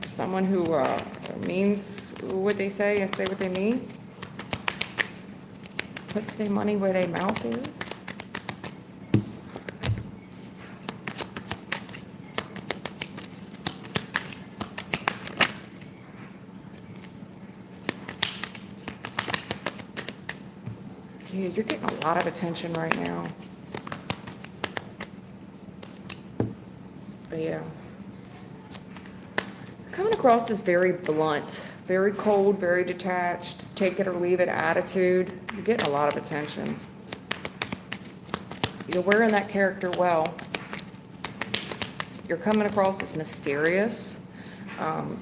Someone who means what they say and say what they mean. Puts their money where their mouth is. Yeah, you're getting a lot of attention right now. But yeah. You're coming across as very blunt, very cold, very detached, take it or leave it attitude. You're getting a lot of attention. You're wearing that character well. You're coming across as mysterious.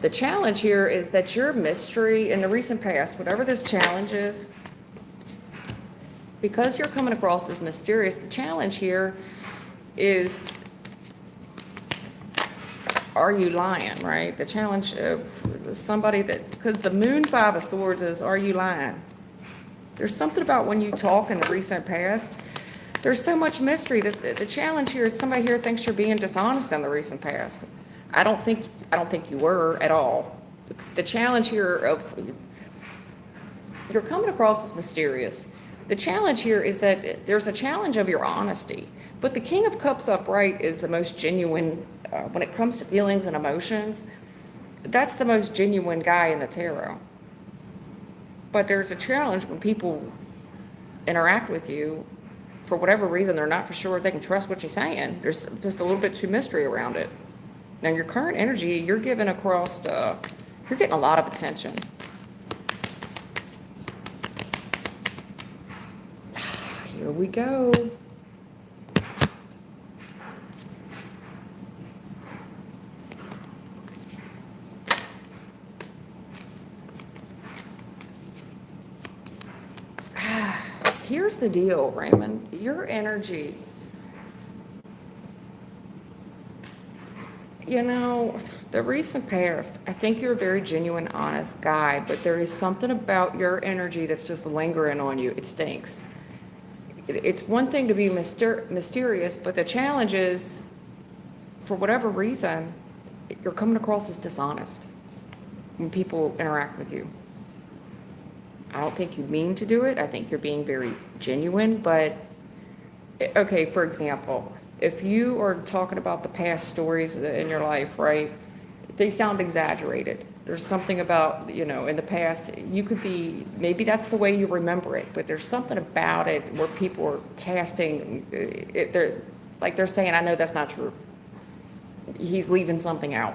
The challenge here is that your mystery in the recent past, whatever this challenge is, because you're coming across as mysterious, the challenge here is, are you lying, right? The challenge of somebody that, because the Moon, Five of Swords is, are you lying? There's something about when you talk in the recent past, there's so much mystery. The challenge here is somebody here thinks you're being dishonest in the recent past. I don't think you were at all. The challenge here of, you're coming across as mysterious. The challenge here is that there's a challenge of your honesty. But the King of Cups upright is the most genuine, when it comes to feelings and emotions, that's the most genuine guy in the tarot. But there's a challenge when people interact with you, for whatever reason, they're not for sure if they can trust what you're saying. There's just a little bit too mystery around it. Now, your current energy, you're giving across, you're getting a lot of attention. Here we go. Here's the deal, Raymond. Your energy, you know, the recent past, I think you're a very genuine, honest guy, but there is something about your energy that's just lingering on you. It stinks. It's one thing to be mysterious, but the challenge is, for whatever reason, you're coming across as dishonest when people interact with you. I don't think you mean to do it. I think you're being very genuine, but okay, for example, if you are talking about the past stories in your life, right, they sound exaggerated. There's something about, you know, in the past, you could be, maybe that's the way you remember it, but there's something about it where people are casting, they're saying, I know that's not true. He's leaving something out.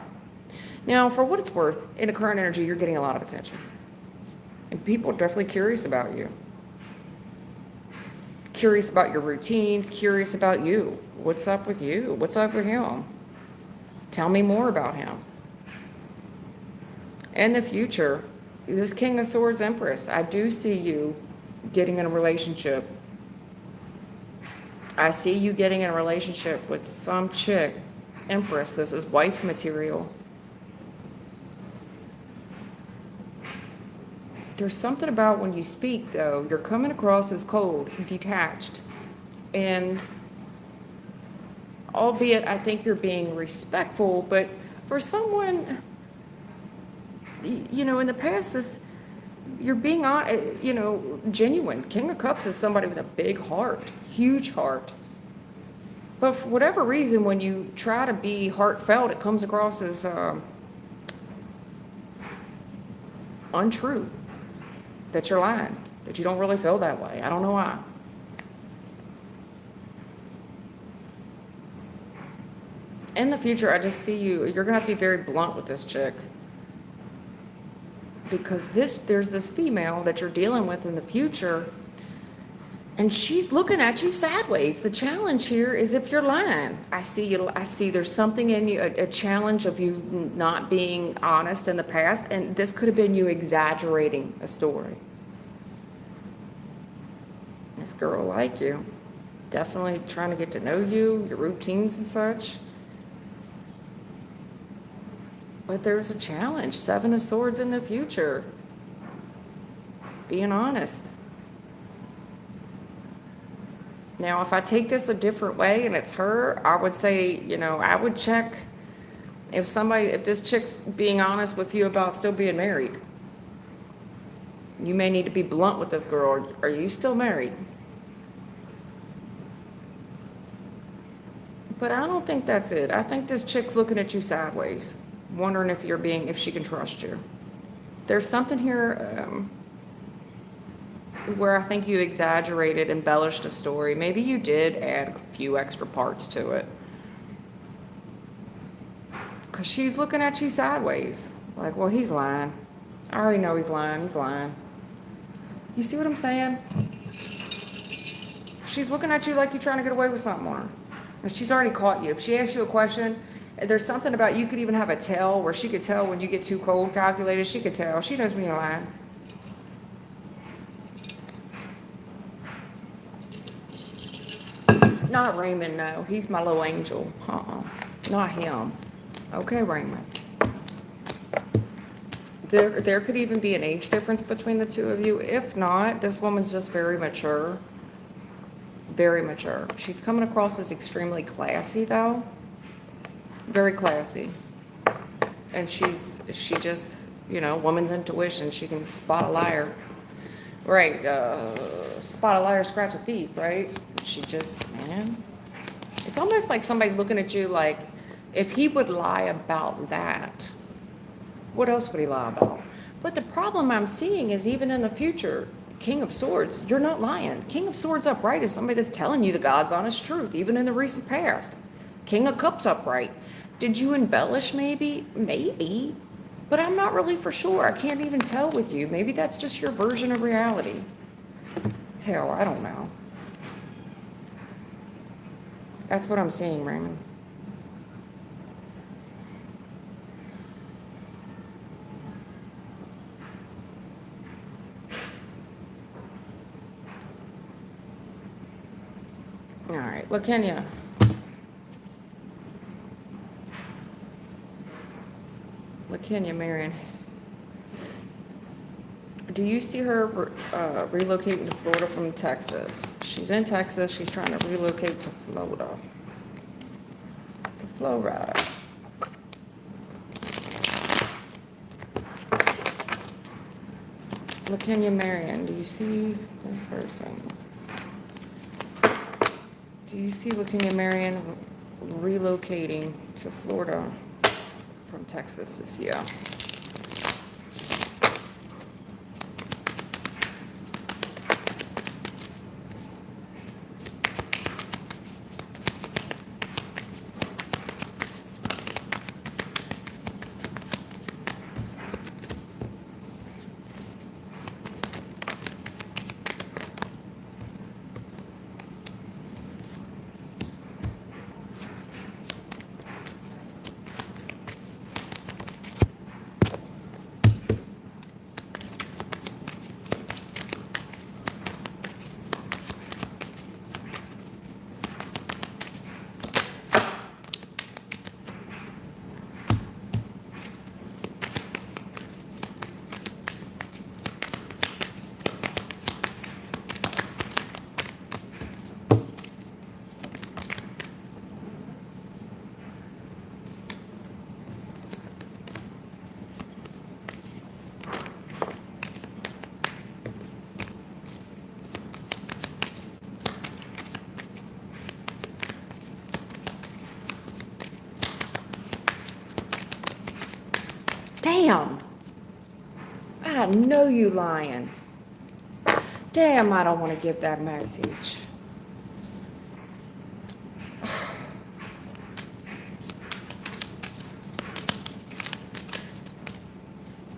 Now, for what it's worth, in the current energy, you're getting a lot of attention. And people are definitely curious about you. Curious about your routines, curious about you. What's up with you? What's up with him? Tell me more about him. In the future, this King of Swords Empress, I do see you getting in a relationship. I see you getting in a relationship with some chick. Empress, this is wife material. There's something about when you speak, though, you're coming across as cold, detached, and albeit I think you're being respectful, but for someone, you know, in the past, you're being, you know, genuine. King of Cups is somebody with a big heart, huge heart. But for whatever reason, when you try to be heartfelt, it comes across as untrue, that you're lying, that you don't really feel that way. I don't know why. In the future, I just see you're going to have to be very blunt with this chick. Because there's this female that you're dealing with in the future, and she's looking at you sideways. The challenge here is if you're lying. I see there's something in you, a challenge of you not being honest in the past, and this could have been you exaggerating a story. This girl like you. Definitely trying to get to know you, your routines and such. But there's a challenge. 7 of Swords in the future. Being honest. Now, if I take this a different way and it's her, I would say, I would check if this chick's being honest with you about still being married. You may need to be blunt with this girl. Are you still married? But I don't think that's it. I think this chick's looking at you sideways, wondering if she can trust you. There's something here where I think you exaggerated, embellished a story. Maybe you did add a few extra parts to it. Because she's looking at you sideways. Like, well, he's lying. I already know he's lying. He's lying. You see what I'm saying? She's looking at you like you're trying to get away with something on her. And she's already caught you. If she asks you a question, there's something about, you could even have a tell where she could tell when you get too cold calculated. She could tell. She knows when you're lying. Not Raymond, no. He's my little angel. Not him. Okay, Raymond. There could even be an age difference between the two of you. If not, this woman's just very mature. Very mature. She's coming across as extremely classy, though. Very classy. And she just, woman's intuition. She can spot a liar. Right. Spot a liar, scratch a thief, right? She just, man. It's almost like somebody looking at you like, if he would lie about that, what else would he lie about? But the problem I'm seeing is even in the future, King of Swords, you're not lying. King of Swords upright is somebody that's telling you the God's honest truth, even in the recent past. King of Cups upright. Did you embellish maybe? Maybe. But I'm not really for sure. I can't even tell with you. Maybe that's just your version of reality. Hell, I don't know. That's what I'm seeing, Raymond. All right, well, Kenya. LaKenya Marion, do you see her relocating to Florida from Texas? She's in Texas. She's trying to relocate to Florida. To Florida. LaKenya Marion, do you see this person? Do you see LaKenya Marion relocating to Florida from Texas this year? Damn. I know you lying. Damn, I don't want to give that message.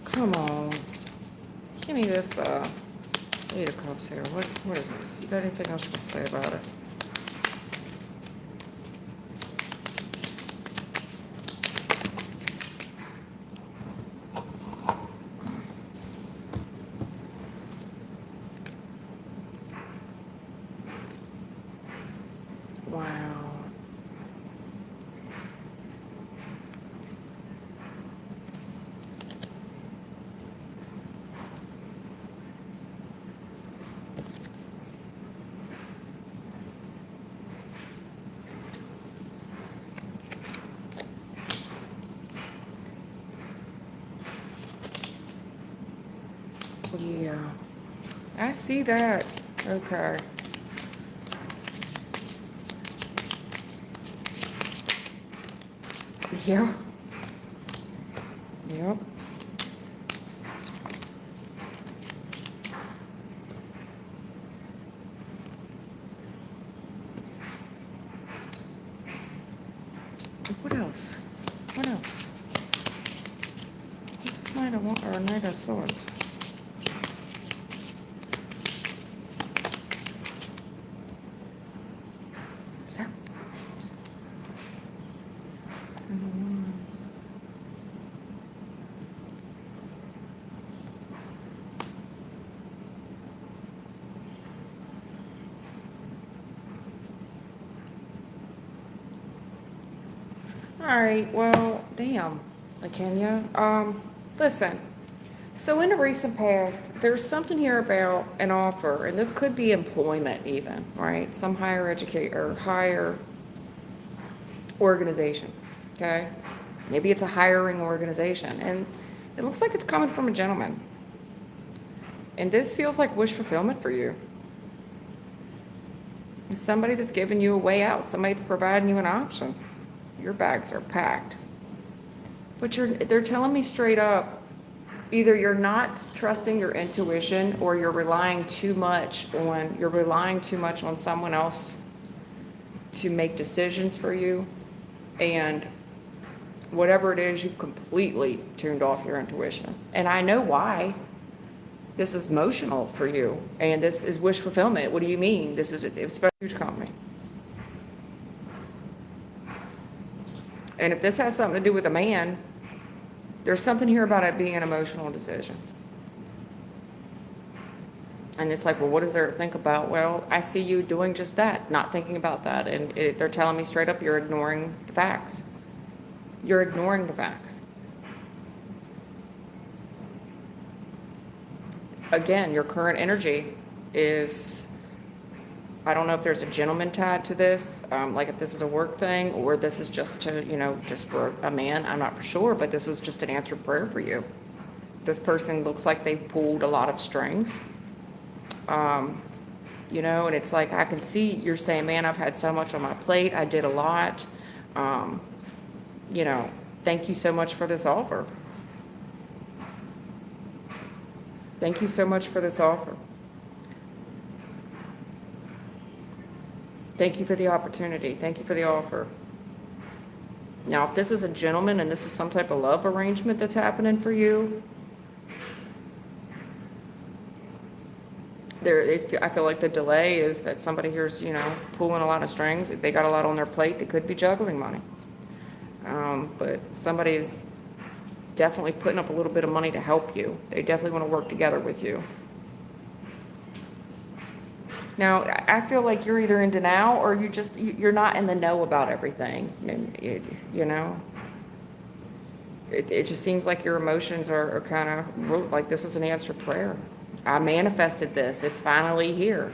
Come on. Give me this, Eight of Cups here. What is this? You got anything else you can say about it? Wow. Yeah. I see that. Okay. Yeah. Yep. What else? What else? What's this Knight or Knight of Swords? Is that? All right, well, damn, Kenya. Listen. So in the recent past, there's something here about an offer, and this could be employment even, right? Some higher educate or higher organization, okay? Maybe it's a hiring organization, and it looks like it's coming from a gentleman. And this feels like wish fulfillment for you. It's somebody that's giving you a way out, somebody that's providing you an option. Your bags are packed. But they're telling me straight up, either you're not trusting your intuition or you're relying too much on someone else to make decisions for you. And whatever it is, you've completely tuned off your intuition. And I know why. This is emotional for you. And this is wish fulfillment. What do you mean? This is a huge company. And if this has something to do with a man, there's something here about it being an emotional decision. And it's like, well, what is there to think about? Well, I see you doing just that, not thinking about that. And they're telling me straight up, you're ignoring the facts. You're ignoring the facts. Again, your current energy is, I don't know if there's a gentleman tied to this, like if this is a work thing or this is just to, just for a man. I'm not for sure, but this is just an answered prayer for you. This person looks like they've pulled a lot of strings, and it's like, I can see you're saying, man, I've had so much on my plate. I did a lot. Thank you so much for this offer. Thank you so much for this offer. Thank you for the opportunity. Thank you for the offer. Now, if this is a gentleman and this is some type of love arrangement that's happening for you, I feel like the delay is that somebody here's, pulling a lot of strings. They got a lot on their plate. They could be juggling money. But somebody is definitely putting up a little bit of money to help you. They definitely want to work together with you. Now, I feel like you're either in denial or you're not in the know about everything. It just seems like your emotions are kind of like, this is an answered prayer. I manifested this. It's finally here.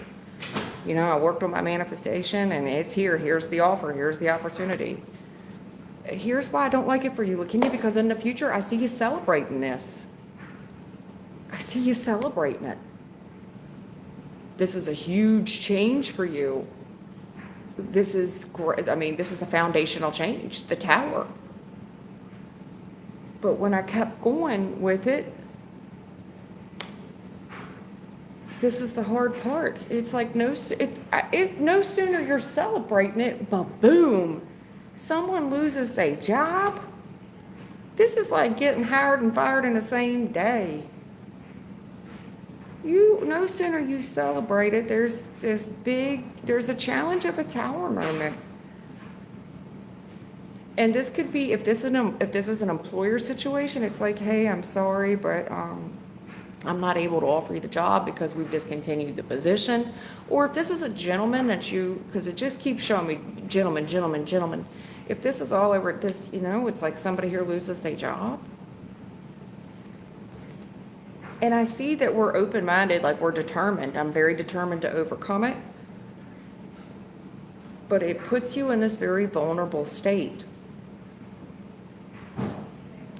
I worked on my manifestation and it's here. Here's the offer. Here's the opportunity. Here's why I don't like it for you, Lakini, because in the future, I see you celebrating this. I see you celebrating it. This is a huge change for you. This is great. I mean, this is a foundational change. The Tower. But when I kept going with it, this is the hard part. It's like no sooner you're celebrating it, but boom, someone loses their job. This is like getting hired and fired in the same day. No sooner you celebrate it, there's a challenge of a tower moment. And this could be, if this is an employer situation, it's like, hey, I'm sorry, but I'm not able to offer you the job because we've discontinued the position. Or if this is a gentleman because it just keeps showing me gentleman, gentleman, gentleman. If this is all over this, it's like somebody here loses their job. And I see that we're open-minded, like we're determined. I'm very determined to overcome it. But it puts you in this very vulnerable state.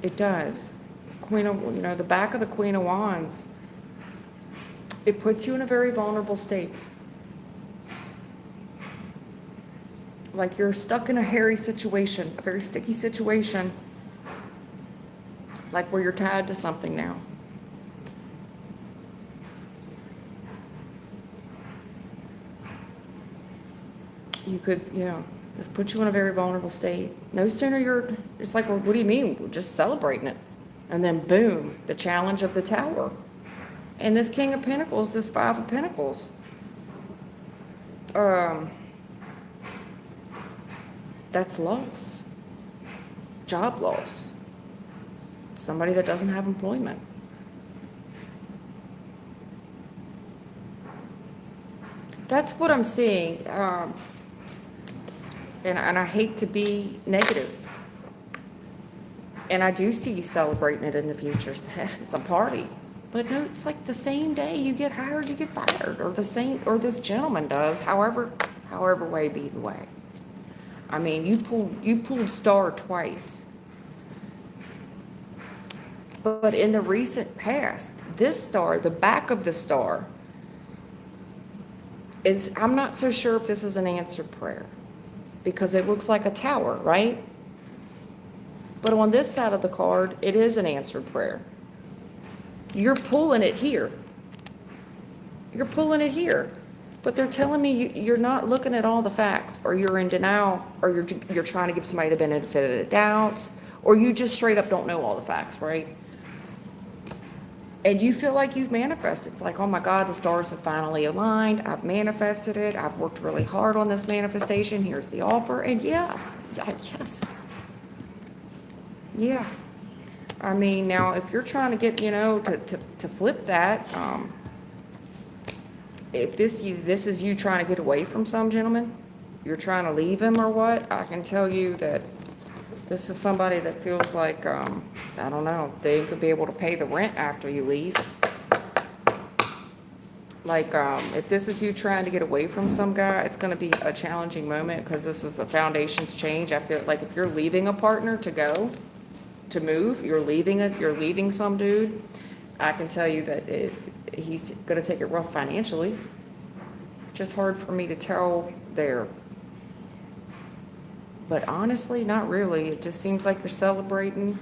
It does. The back of the Queen of Wands. It puts you in a very vulnerable state. Like you're stuck in a hairy situation, a very sticky situation. Like where you're tied to something now. You could, this puts you in a very vulnerable state. No sooner it's like, well, what do you mean? We're just celebrating it. And then boom, the challenge of the tower. And this King of Pentacles, this Five of Pentacles. That's loss. Job loss. Somebody that doesn't have employment. That's what I'm seeing. And I hate to be negative. And I do see you celebrating it in the future. It's a party. But no, it's like the same day you get hired, you get fired. Or this gentleman does, however way be the way. I mean, you pulled star twice. But in the recent past, this star, the back of the star, I'm not so sure if this is an answered prayer. Because it looks like a tower, right? But on this side of the card, it is an answered prayer. You're pulling it here. You're pulling it here. But they're telling me you're not looking at all the facts, or you're in denial, or you're trying to give somebody the benefit of the doubt, or you just straight up don't know all the facts, right? And you feel like you've manifested. It's like, oh my God, the stars have finally aligned. I've manifested it. I've worked really hard on this manifestation. Here's the offer. And yes. Yeah. I mean, now if you're trying to get, to flip that, if this is you trying to get away from some gentleman, you're trying to leave him or what, I can tell you that this is somebody that feels like, I don't know, they could be able to pay the rent after you leave. Like, if this is you trying to get away from some guy, it's going to be a challenging moment because this is the foundations change. I feel like if you're leaving a partner to move, you're leaving some dude, I can tell you that he's going to take it rough financially. It's just hard for me to tell there. But honestly, not really. It just seems like you're celebrating.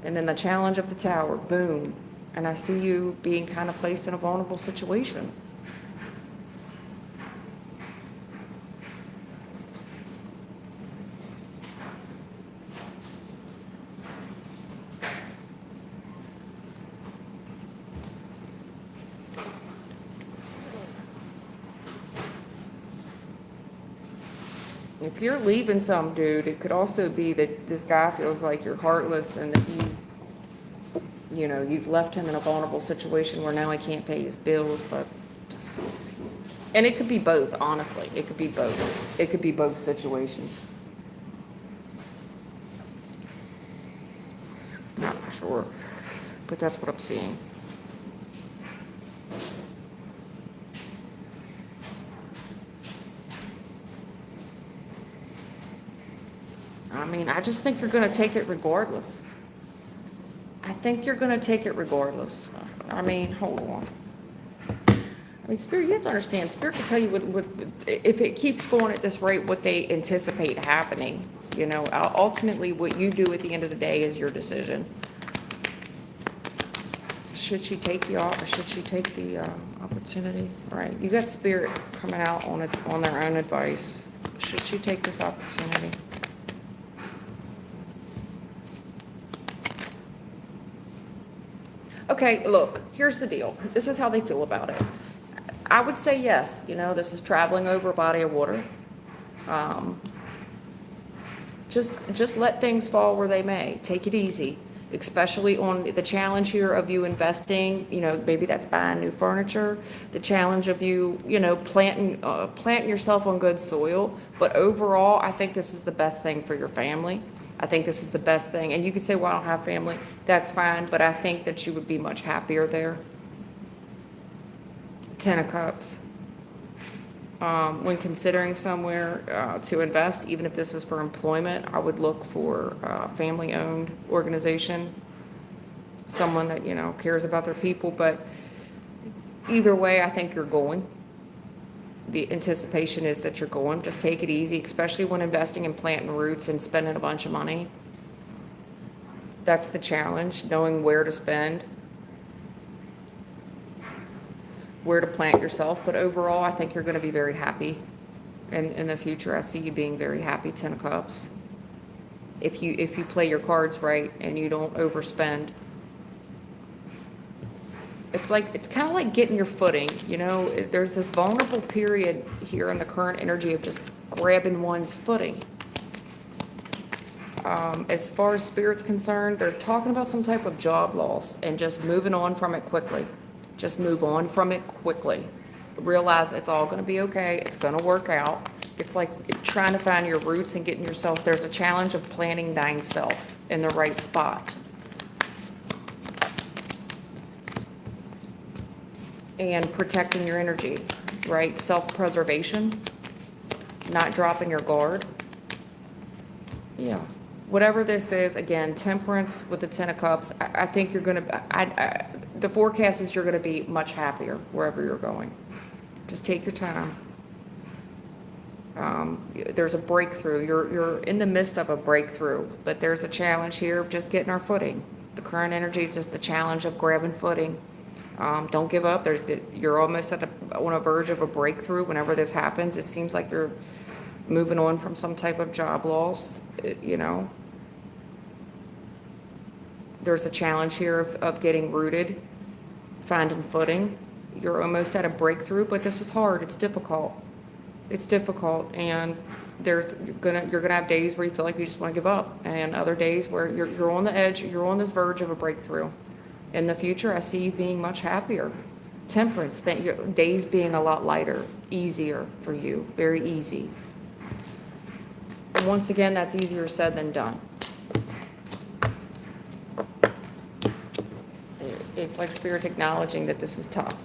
And then the challenge of the tower, boom. And I see you being kind of placed in a vulnerable situation. If you're leaving some dude, it could also be that this guy feels like you're heartless and that you've left him in a vulnerable situation where now he can't pay his bills, and it could be both, honestly. It could be both. It could be both situations. Not for sure, but that's what I'm seeing. I mean, I just think you're going to take it regardless. I think you're going to take it regardless. I mean, hold on. I mean, Spirit, you have to understand, Spirit can tell you if it keeps going at this rate, what they anticipate happening. You know, ultimately what you do at the end of the day is your decision. Should she take the offer? Should she take the opportunity? Right. You got spirit coming out on it, on their own advice. Should she take this opportunity? Okay, look, here's the deal. This is how they feel about it. I would say yes. You know, this is traveling over a body of water. Um, just let things fall where they may. Take it easy, especially on the challenge here of you investing. You know, maybe that's buying new furniture. The challenge of you, you know, planting yourself on good soil. But overall, I think this is the best thing for your family. I think this is the best thing. And you could say, well, I don't have family. That's fine. But I think that you would be much happier there. Ten of Cups. When considering somewhere to invest, even if this is for employment, I would look for a family-owned organization, someone that, you know, cares about their people. But either way, I think you're going. The anticipation is that you're going. Just take it easy, especially when investing in planting roots and spending a bunch of money. That's the challenge, knowing where to spend, where to plant yourself. But overall, I think you're going to be very happy. And in the future, I see you being very happy. Ten of Cups. If you play your cards right and you don't overspend. It's kind of like getting your footing. You know, there's this vulnerable period here in the current energy of just grabbing one's footing. As far as Spirit's concerned, they're talking about some type of job loss and just moving on from it quickly. Just move on from it quickly. Realize it's all going to be okay. It's going to work out. It's like trying to find your roots and getting yourself. There's a challenge of planting thine self in the right spot. And protecting your energy, right? Self-preservation. Not dropping your guard. Yeah. Whatever this is, again, temperance with the Ten of Cups, I think you're going to, the forecast is you're going to be much happier wherever you're going. Just take your time. There's a breakthrough. You're in the midst of a breakthrough, but there's a challenge here of just getting our footing. The current energy is just the challenge of grabbing footing. Don't give up. You're almost on a verge of a breakthrough. Whenever this happens, it seems like you're moving on from some type of job loss, you know. There's a challenge here of getting rooted, finding footing. You're almost at a breakthrough, but this is hard. It's difficult. It's difficult, and you're gonna have days where you feel like you just want to give up, and other days where you're on the edge. You're on this verge of a breakthrough. In the future, I see you being much happier. Temperance, your days being a lot lighter, easier for you, very easy. And once again, that's easier said than done. It's like Spirit's acknowledging that this is tough.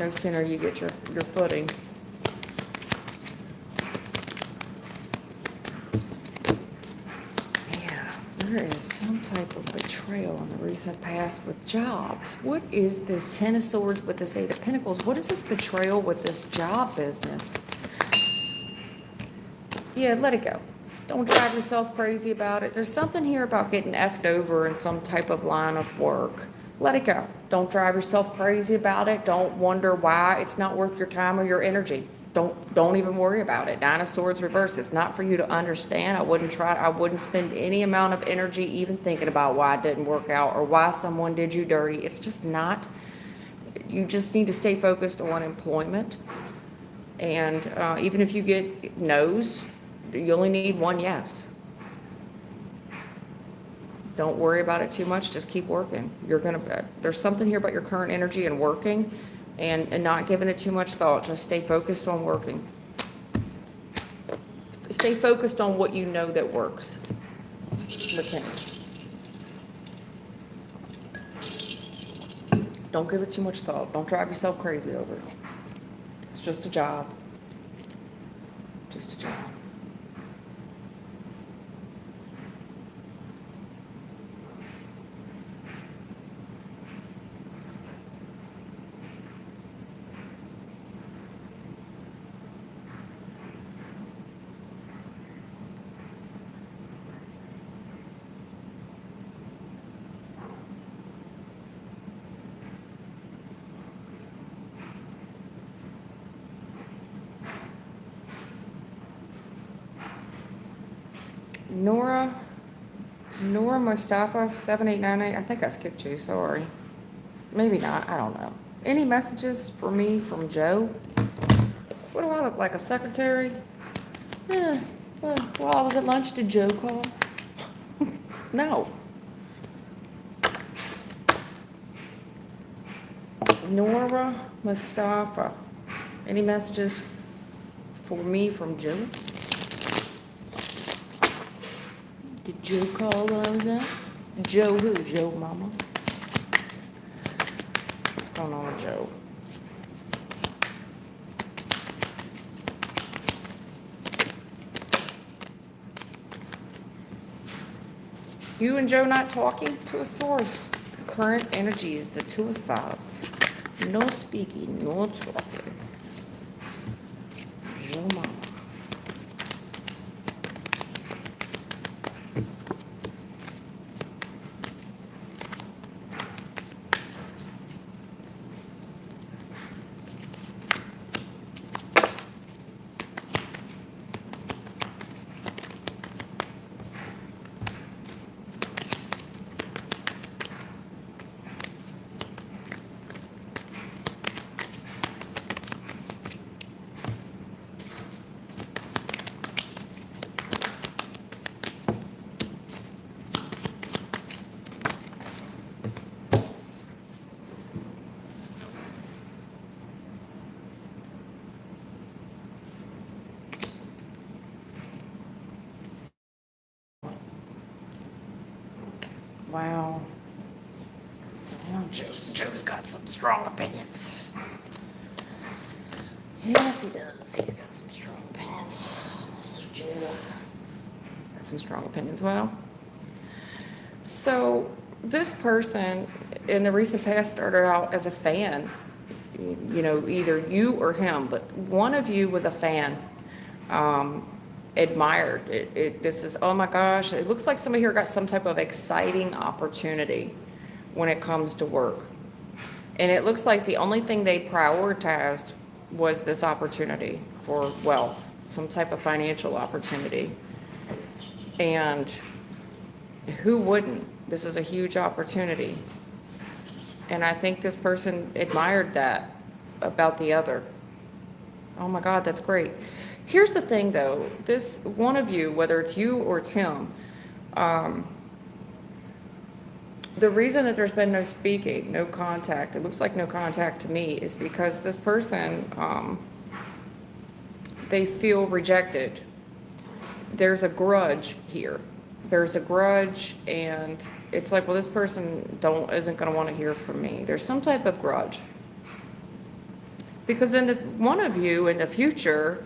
No sooner you get your footing. Yeah, there is some type of betrayal in the recent past with jobs. What is this Ten of Swords with this Eight of Pentacles? What is this betrayal with this job business? Yeah, let it go. Don't drive yourself crazy about it. There's something here about getting effed over in some type of line of work. Let it go. Don't drive yourself crazy about it. Don't wonder why it's not worth your time or your energy. Don't even worry about it. Nine of Swords reversed. It's not for you to understand. I wouldn't spend any amount of energy even thinking about why it didn't work out or why someone did you dirty. It's just not. You just need to stay focused on employment. And even if you get no's, you only need one yes. Don't worry about it too much. Just keep working. There's something here about your current energy and working and not giving it too much thought. Just stay focused on working. Stay focused on what you know that works. McKinney. Don't give it too much thought. Don't drive yourself crazy over it. It's just a job. Just a job. Nora Mustafa 7898. I think I skipped you. Sorry. Maybe not. I don't know. Any messages for me from Joe? What do I look like? A secretary? Yeah. Well, while I was at lunch, did Joe call? No. Nora Mustafa. Any messages for me from Joe? Did Joe call while I was out? Joe who? Joe Mama? What's going on with Joe? You and Joe not talking to a source. Current energies, the two of swords. No speaking, no talking. Joe Mama. Wow. You know, Joe's got some strong opinions. Yes, he does. He's got some strong opinions. Mr. Joe. Got some strong opinions. Well, so this person in the recent past started out as a fan. You know, either you or him, but one of you was a fan. Admired this is, oh my gosh, it looks like somebody here got some type of exciting opportunity when it comes to work, and it looks like the only thing they prioritized was this opportunity for wealth, some type of financial opportunity. And who wouldn't? This is a huge opportunity, and I think this person admired that about the other. Oh my God, that's great. Here's the thing, though. This one of you, whether it's you or it's him, the reason that there's been no speaking, no contact, it looks like no contact to me, is because this person, they feel rejected. There's a grudge here. There's a grudge, and it's like, well, this person isn't going to want to hear from me. There's some type of grudge. Because one of you in the future,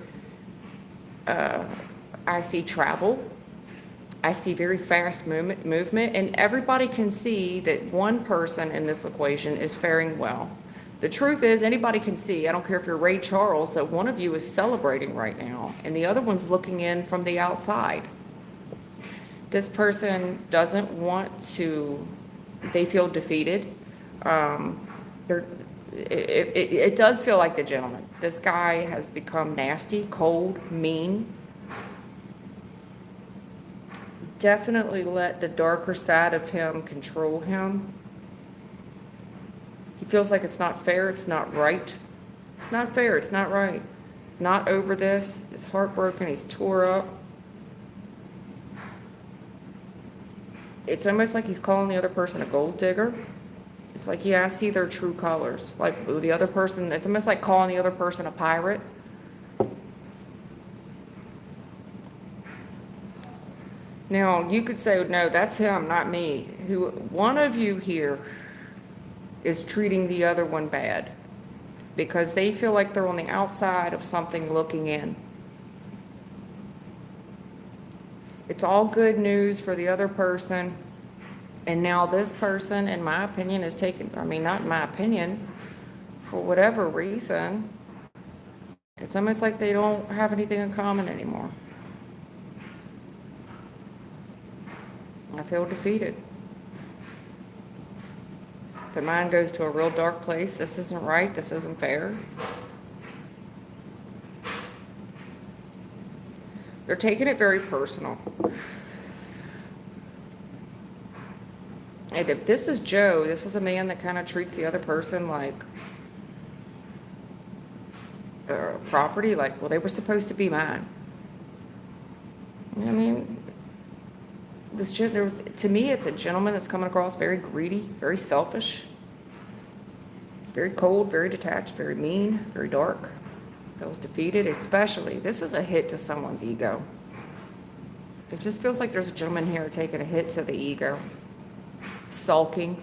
I see travel, I see very fast movement, and everybody can see that one person in this equation is faring well. The truth is, anybody can see, I don't care if you're Ray Charles, that one of you is celebrating right now, and the other one's looking in from the outside. This person doesn't want to, they feel defeated. It does feel like the gentleman. This guy has become nasty, cold, mean. Definitely let the darker side of him control him. He feels like it's not fair, it's not right. It's not fair, it's not right. Not over this, he's heartbroken, he's tore up. It's almost like he's calling the other person a gold digger. It's like, yeah, I see their true colors. Like the other person, it's almost like calling the other person a pirate. Now, you could say, no, that's him, not me. One of you here is treating the other one bad because they feel like they're on the outside of something looking in. It's all good news for the other person. And now this person, in my opinion, is taken, I mean, not in my opinion, for whatever reason, it's almost like they don't have anything in common anymore. I feel defeated. Their mind goes to a real dark place. This isn't right. This isn't fair. They're taking it very personal. And if this is Joe, this is a man that kind of treats the other person like property, like, well, they were supposed to be mine. I mean, to me, it's a gentleman that's coming across very greedy, very selfish, very cold, very detached, very mean, very dark. Feels defeated, especially. This is a hit to someone's ego. It just feels like there's a gentleman here taking a hit to the ego. Sulking,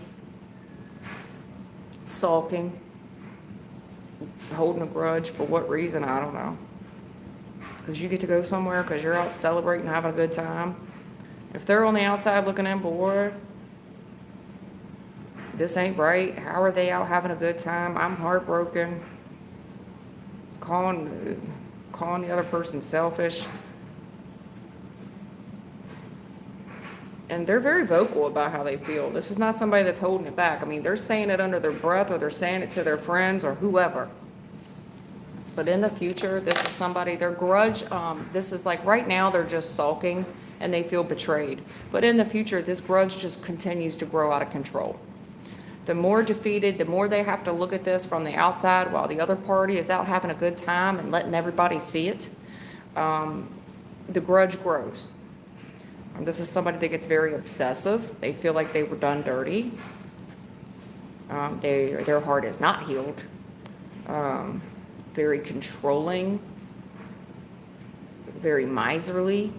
holding a grudge for what reason, I don't know. Because you get to go somewhere because you're out celebrating, having a good time. If they're on the outside looking in, boy, this ain't right. How are they out having a good time? I'm heartbroken. Calling the other person selfish. And they're very vocal about how they feel. This is not somebody that's holding it back. I mean, they're saying it under their breath, or they're saying it to their friends or whoever. But in the future, this is somebody, their grudge, this is like right now they're just sulking and they feel betrayed. But in the future, this grudge just continues to grow out of control. The more defeated, the more they have to look at this from the outside while the other party is out having a good time and letting everybody see it. The grudge grows. This is somebody that gets very obsessive. They feel like they were done dirty. Their heart is not healed. Very controlling. Very miserly.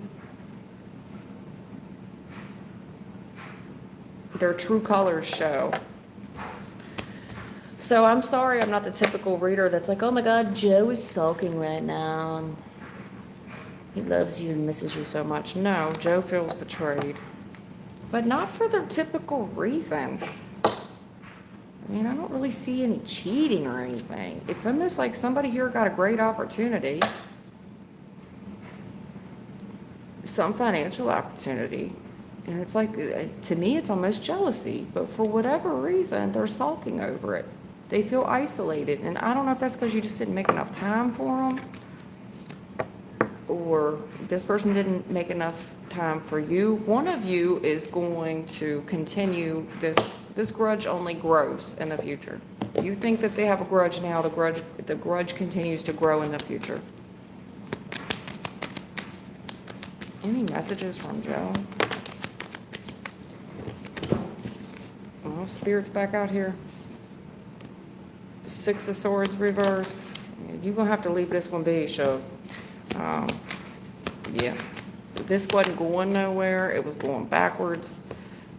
Their true colors show. So I'm sorry I'm not the typical reader that's like, oh my God, Joe is sulking right now. He loves you and misses you so much. No, Joe feels betrayed. But not for the typical reason. I mean, I don't really see any cheating or anything. It's almost like somebody here got a great opportunity. Some financial opportunity. And it's like, to me, it's almost jealousy. But for whatever reason, they're sulking over it. They feel isolated. And I don't know if that's because you just didn't make enough time for them, or this person didn't make enough time for you. One of you is going to continue this grudge only grows in the future. You think that they have a grudge now, the grudge continues to grow in the future. Any messages from Joe? Well, Spirit's back out here. Six of Swords reverse. You're gonna have to leave this one be, Show. Yeah, this wasn't going nowhere. It was going backwards.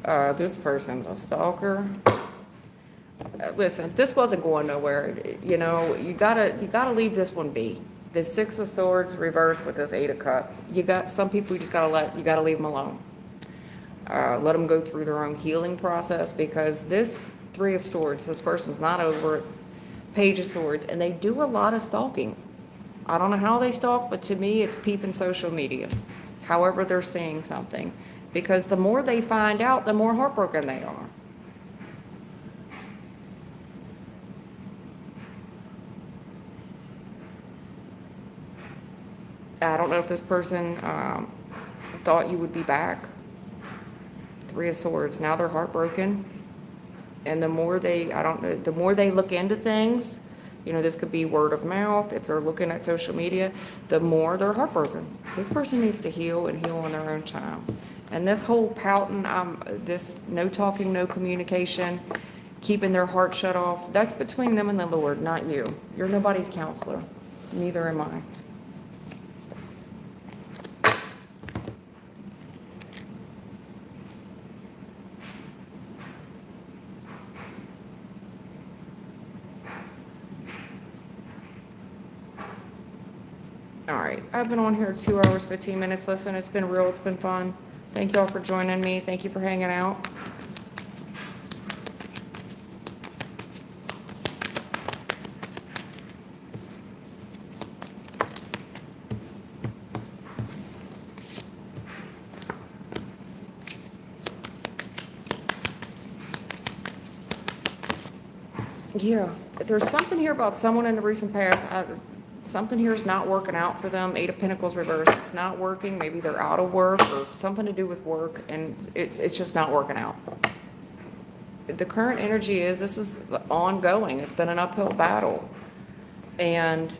This person's a stalker. Listen, this wasn't going nowhere. You know, you gotta leave this one be. This Six of Swords reversed with this Eight of Cups. You got some people you just gotta leave them alone. Let them go through their own healing process, because this Three of Swords, this person's not over it. Page of Swords, and they do a lot of stalking. I don't know how they stalk, but to me, it's peeping social media. However they're seeing something. Because the more they find out, the more heartbroken they are. I don't know if this person thought you would be back. Three of Swords. Now they're heartbroken. And the more the more they look into things, you know, this could be word of mouth. If they're looking at social media, the more they're heartbroken. This person needs to heal and heal on their own time. And this whole pouting, this no talking, no communication, keeping their heart shut off, that's between them and the Lord, not you. You're nobody's counselor. Neither am I. All right, I've been on here 2 hours, 15 minutes. Listen, it's been real. It's been fun. Thank y'all for joining me. Thank you for hanging out. Yeah, there's something here about someone in the recent past. Something here is not working out for them. Eight of Pentacles reversed. It's not working. Maybe they're out of work or something to do with work, and it's just not working out. the current energy is this is ongoing. It's been an uphill battle. And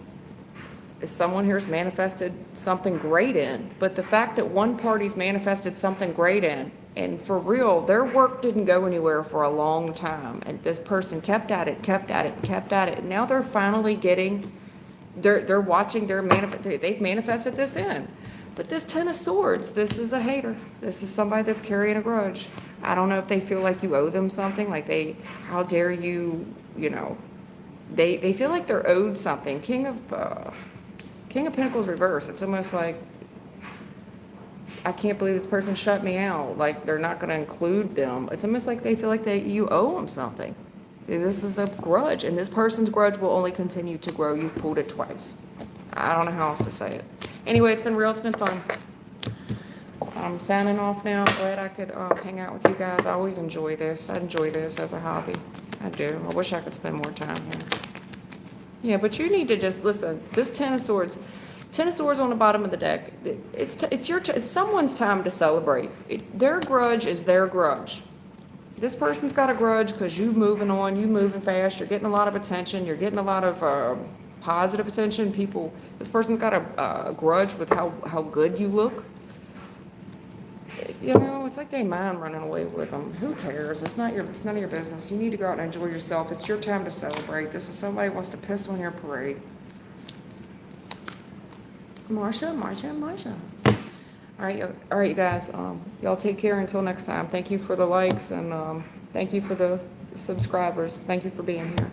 someone here's manifested something great in. But the fact that one party's manifested something great in, and for real, their work didn't go anywhere for a long time. And this person kept at it, kept at it, kept at it. And now they're finally getting, they're watching their they've manifested this in. But this Ten of Swords, this is a hater. This is somebody that's carrying a grudge. I don't know if they feel like you owe them something, like how dare you, they feel like they're owed something. King of Pentacles reverse. It's almost like, I can't believe this person shut me out. Like they're not going to include them. It's almost like they feel like you owe them something. This is a grudge, and this person's grudge will only continue to grow. You've pulled it twice. I don't know how else to say it. Anyway, it's been real. It's been fun. I'm signing off now. Glad I could hang out with you guys. I always enjoy this. I enjoy this as a hobby. I do. I wish I could spend more time here. Yeah, but you need to just listen. This Ten of Swords on the bottom of the deck. It's someone's time to celebrate. Their grudge is their grudge. This person's got a grudge because you moving on, you moving fast, you're getting a lot of attention, you're getting a lot of positive attention. This person's got a grudge with how good you look. It's like they mind running away with them. Who cares? It's none of your business. You need to go out and enjoy yourself. It's your time to celebrate. This is somebody who wants to piss on your parade. Marsha. All right, you guys. Y'all take care until next time. Thank you for the likes and thank you for the subscribers. Thank you for being here.